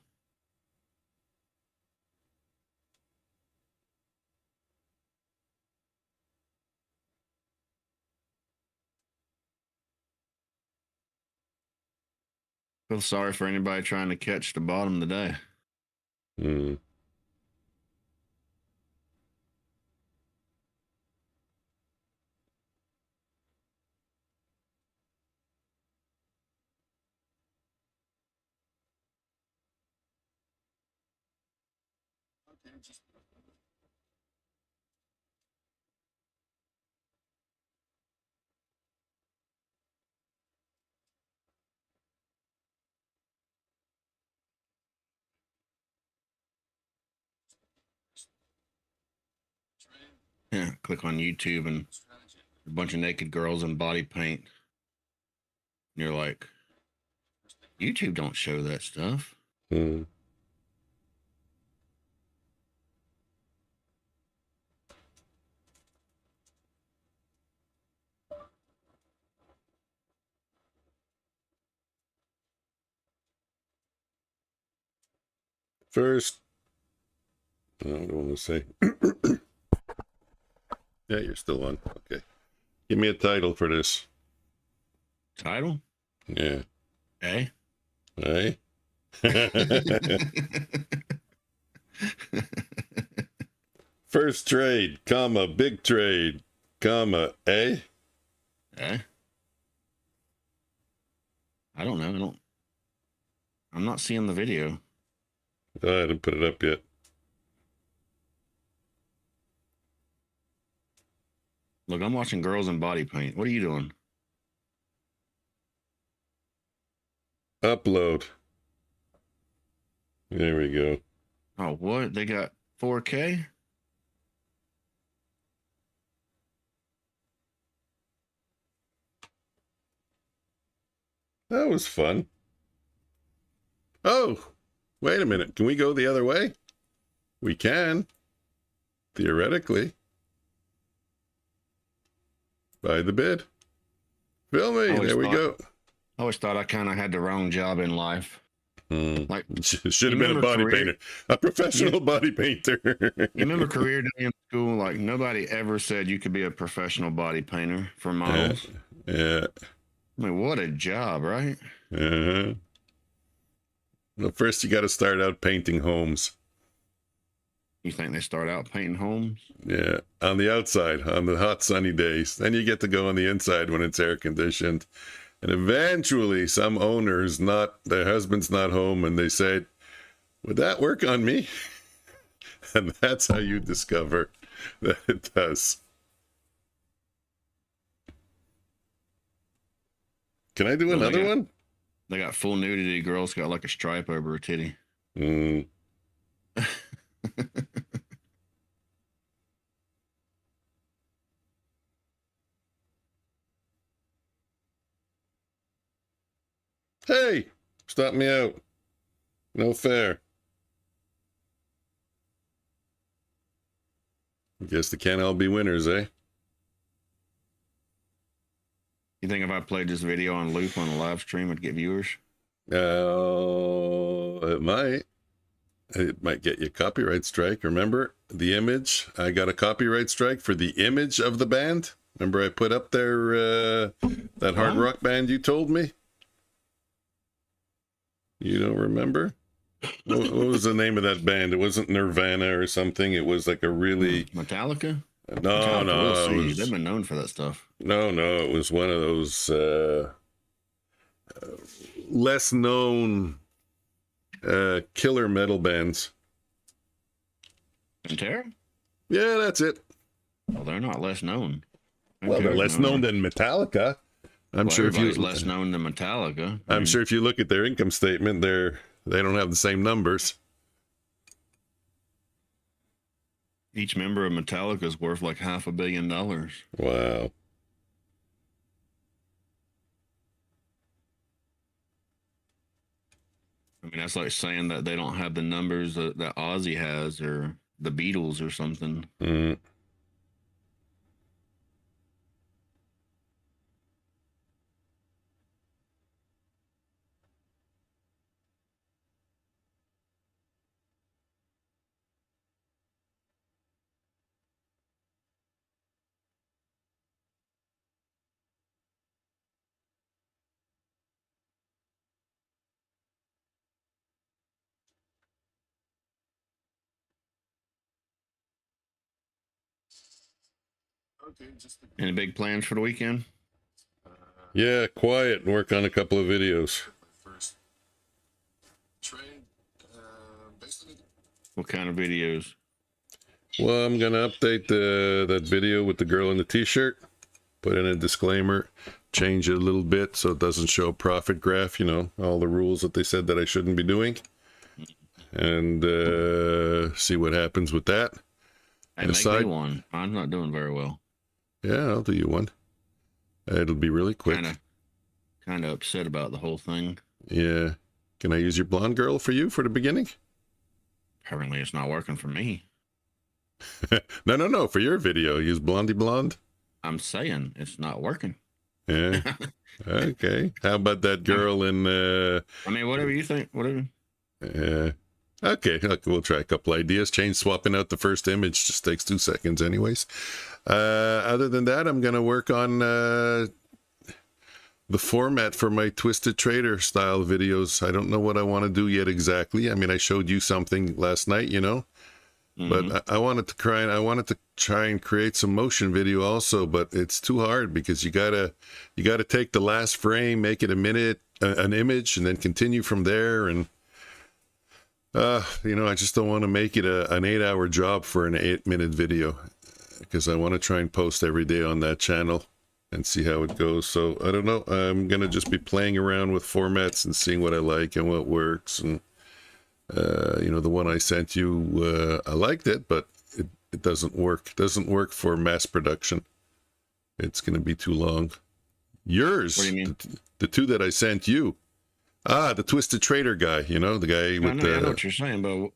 Feel sorry for anybody trying to catch the bottom of the day. Hmm. click on YouTube and a bunch of naked girls in body paint. And you're like, YouTube don't show that stuff. Hmm. First, I don't want to say. Yeah, you're still on. Okay. Give me a title for this. Title? Yeah. Eh? Hey? First trade, comma, big trade, comma, eh? Eh? I don't know. I'm not seeing the video. I hadn't put it up yet. Look, I'm watching girls in body paint. What are you doing? Upload. There we go. Oh, what? They got 4K? That was fun. Oh, wait a minute. Can we go the other way? We can. Theoretically. Buy the bid. Film me. There we go. I always thought I kind of had the wrong job in life. Like, should have been a body painter, a professional body painter. You remember career day in school? Like, nobody ever said you could be a professional body painter for models. Yeah. I mean, what a job, right? Uh-huh. Well, first you got to start out painting homes. You think they start out painting homes? Yeah, on the outside, on the hot sunny days. Then you get to go on the inside when it's air conditioned. And eventually some owners, their husband's not home, and they say, would that work on me? And that's how you discover that it does. Can I do another one? They got full nudity. Girls got like a stripe over her titty. Hey, stop me out. No fair. I guess they can't all be winners, eh? You think if I played this video on loop on a live stream, it'd get viewers? Oh, it might. It might get you a copyright strike. Remember the image? I got a copyright strike for the image of the band. Remember I put up there that hard rock band you told me? You don't remember? What was the name of that band? It wasn't Nirvana or something. It was like a really... Metallica? No. They've been known for that stuff. No. It was one of those less known killer metal bands. Pantera? Yeah, that's it. Well, they're not less known. Well, they're less known than Metallica. I'm sure if you less known than Metallica. I'm sure if you look at their income statement, they don't have the same numbers. Each member of Metallica is worth like $500 million. Wow. I mean, that's like saying that they don't have the numbers that Ozzy has or the Beatles or something. Mm. Any big plans for the weekend? Yeah, quiet and work on a couple of videos. What kind of videos? Well, I'm going to update that video with the girl in the t-shirt, put in a disclaimer, change it a little bit so it doesn't show a profit graph, all the rules that they said that I shouldn't be doing, and see what happens with that. Hey, And make me aside, one. I'm not doing very well. yeah, I'll do you one. It'll be really quick. Kind of upset about the whole thing. Yeah. Can I use your blonde girl for you for the beginning? Apparently, it's not working for me. No. For your video, use Blondie Blonde. I'm saying it's not working. Yeah. Okay. How about that girl in? I mean, whatever you think. Whatever. Okay. We'll try a couple ideas. Change swapping out the first image just takes 2 seconds, anyways. Other than that, I'm gonna work on the format for my Twisted Trader style videos. I don't know what I want to do yet exactly. I mean, I showed you something last night, you know. But I wanted to try and create some motion video also, but it's too hard because you gotta take the last frame, make it a minute, an image, and then continue from there. And you know, I just don't want to make it an 8-hour job for an 8-minute video because I want to try and post every day on that channel and see how it goes. So I don't know. I'm gonna just be playing around with formats and seeing what I like and what works. And you know, the one I sent you, I liked it, but it doesn't work. It doesn't work for mass production. It's going to be too long. Yours, What do you mean? the two that I sent you. The Twisted Trader guy, you know, the guy with I know what you're saying, but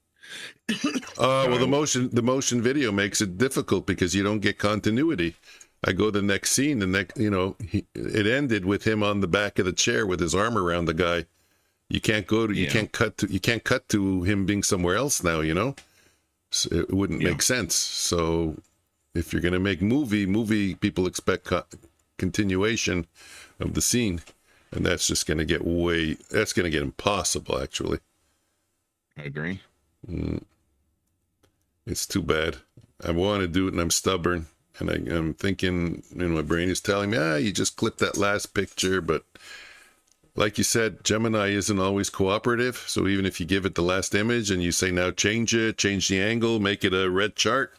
well, the motion video makes it difficult because you don't get continuity. I go to the next scene, you know, it ended with him on the back of the chair with his arm around the guy. You can't go to, you can't cut to him being somewhere else now, you know? So it wouldn't make sense. So if you're going to make movie people expect continuation of the scene. And that's just going to get that's going to get impossible, actually. I agree. It's too bad. I want to do it and I'm stubborn. And I'm thinking, you know, my brain is telling me, you just clip that last picture, but like you said, Gemini isn't always cooperative. So even if you give it the last image and you say, now change the angle, make it a red chart,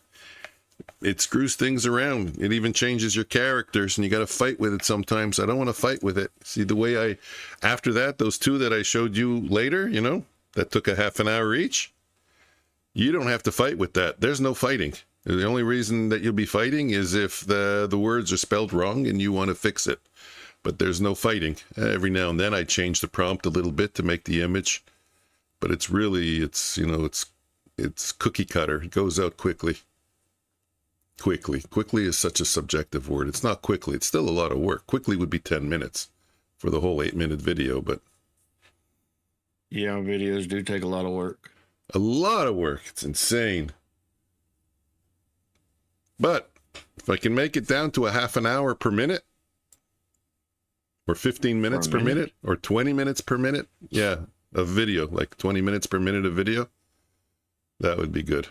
it screws things around. It even changes your characters and you got to fight with it sometimes. I don't want to fight with it. See, the way after that, those two that I showed you later, you know, that took a half an hour each, you don't have to fight with that. There's no fighting. The only reason that you'll be fighting is if the words are spelled wrong and you want to fix it. But there's no fighting. Every now and then I change the prompt a little bit to make the image, but it's you know, it's cookie cutter. It goes out quickly. Quickly is such a subjective word. It's not quickly. It's still a lot of work. Quickly would be 10 minutes for the whole 8-minute video, but yeah, videos do take a lot of work. A lot of work. It's insane. But if I can make it down to a half an hour per minute, or 15 minutes per minute, or 20 minutes per minute. Yeah, of video, like 20 minutes per minute of video. That would be good.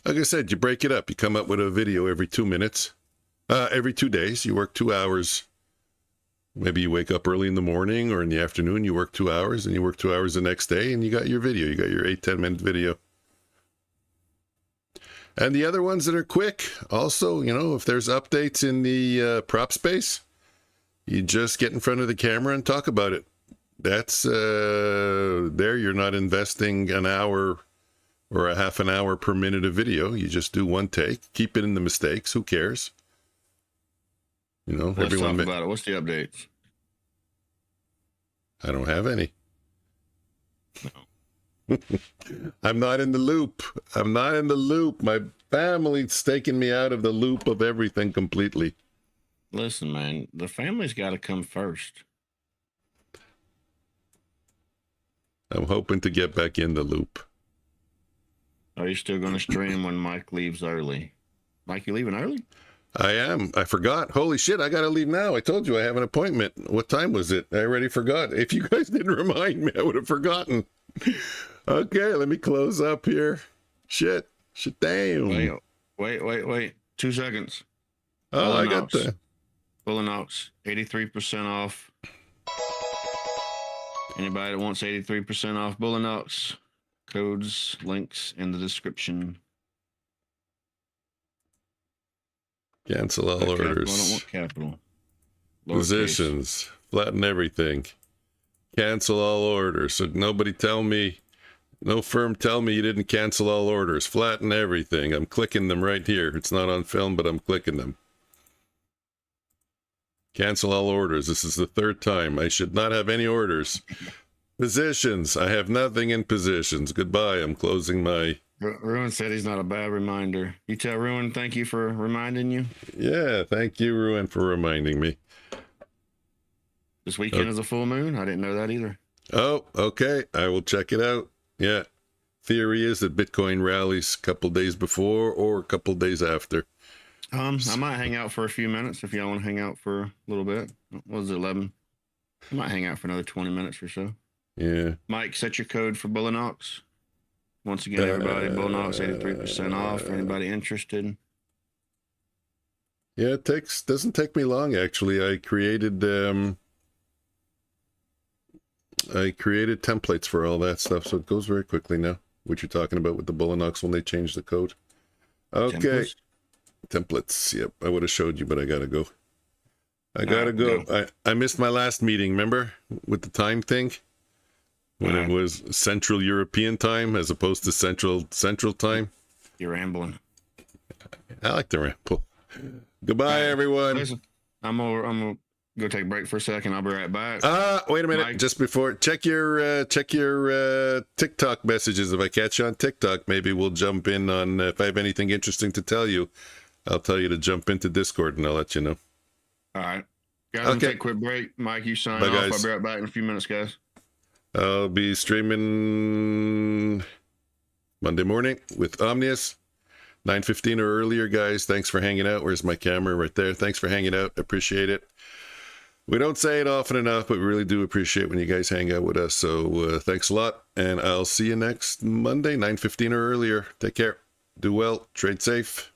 Like I said, you break it up. You come up with a video every 2 minutes. Every 2 days. You work 2 hours. Maybe you wake up early in the morning or in the afternoon. You work 2 hours, and you work 2 hours the next day, and you got your video. You got your 8-10 minute video. And the other ones that are quick, also, you know, if there's updates in the prop space, you just get in front of the camera and talk about it. That's, there you're not investing an hour or a half an hour per minute of video. You just do one take, keep it in the mistakes, who cares? You know, Let's talk about it. What's the updates? I don't have any. No. I'm not in the loop. I'm not in the loop. My family's taking me out of the loop of everything completely. Listen, man, the family's got to come first. I'm hoping to get back in the loop. Are you still going to stream when Mike leaves early? Mike, you leaving early? I am. I forgot. Holy shit, I got to leave now. I told you I have an appointment. What time was it? I already forgot. If you guys didn't remind me, I would have forgotten. Okay, let me close up here. Shit damn. Wait. 2 seconds. Oh, I got the Bulenox, 83% off. Anybody that wants 83% off Bulenox, codes, links in the description. Cancel all orders. Capital. I don't want capital. Positions. Flatten everything. Cancel all orders. So nobody tell me No firm tell me you didn't cancel all orders. Flatten everything. I'm clicking them right here. It's not on film, but I'm clicking them. Cancel all orders. This is the third time. I should not have any orders. Positions. I have nothing in positions. Goodbye. I'm closing my... Ruin said he's not a bad reminder. You tell Ruin thank you for reminding you? Yeah, thank you, Ruin, for reminding me. This weekend is a full moon? I didn't know that either. Oh, okay. I will check it out. Yeah. Theory is that Bitcoin rallies a couple days before or a couple days after. I might hang out for a few minutes if y'all want to hang out for a little bit. What was it, 11? I might hang out for another 20 minutes or so. Yeah. Mike, set your code for Bulenox. Once again, everybody, Bulenox 83% off for anybody interested. Yeah, it doesn't take me long, actually. I created templates for all that stuff, so it goes very quickly now. What you're talking about with the Bulenox when they change the code. Okay. Templates. Yep, I would have showed you, but I gotta go. I missed my last meeting, remember? With the time thing? When it was Central European time as opposed to Central time. You're rambling. I like to ramble. Goodbye, everyone. Listen, I'm gonna go take a break for a second. I'll be right back. Wait a minute. Mike. Just before, check your TikTok messages. If I catch you on TikTok, maybe we'll jump in on, if I have anything interesting to tell you, I'll tell you to jump into Discord and I'll let you know. All right. Guys, okay. Take a quick break. Mike, you sign off. Guys. I'll be right back in a few minutes, guys. I'll be streaming Monday morning with Omnius, 9:15 or earlier, guys. Thanks for hanging out. Where's my camera? Right there. Thanks for hanging out. Appreciate it. We don't say it often enough, but we really do appreciate when you guys hang out with us. So thanks a lot, and I'll see you next Monday, 9:15 or earlier. Take care. Do well. Trade safe.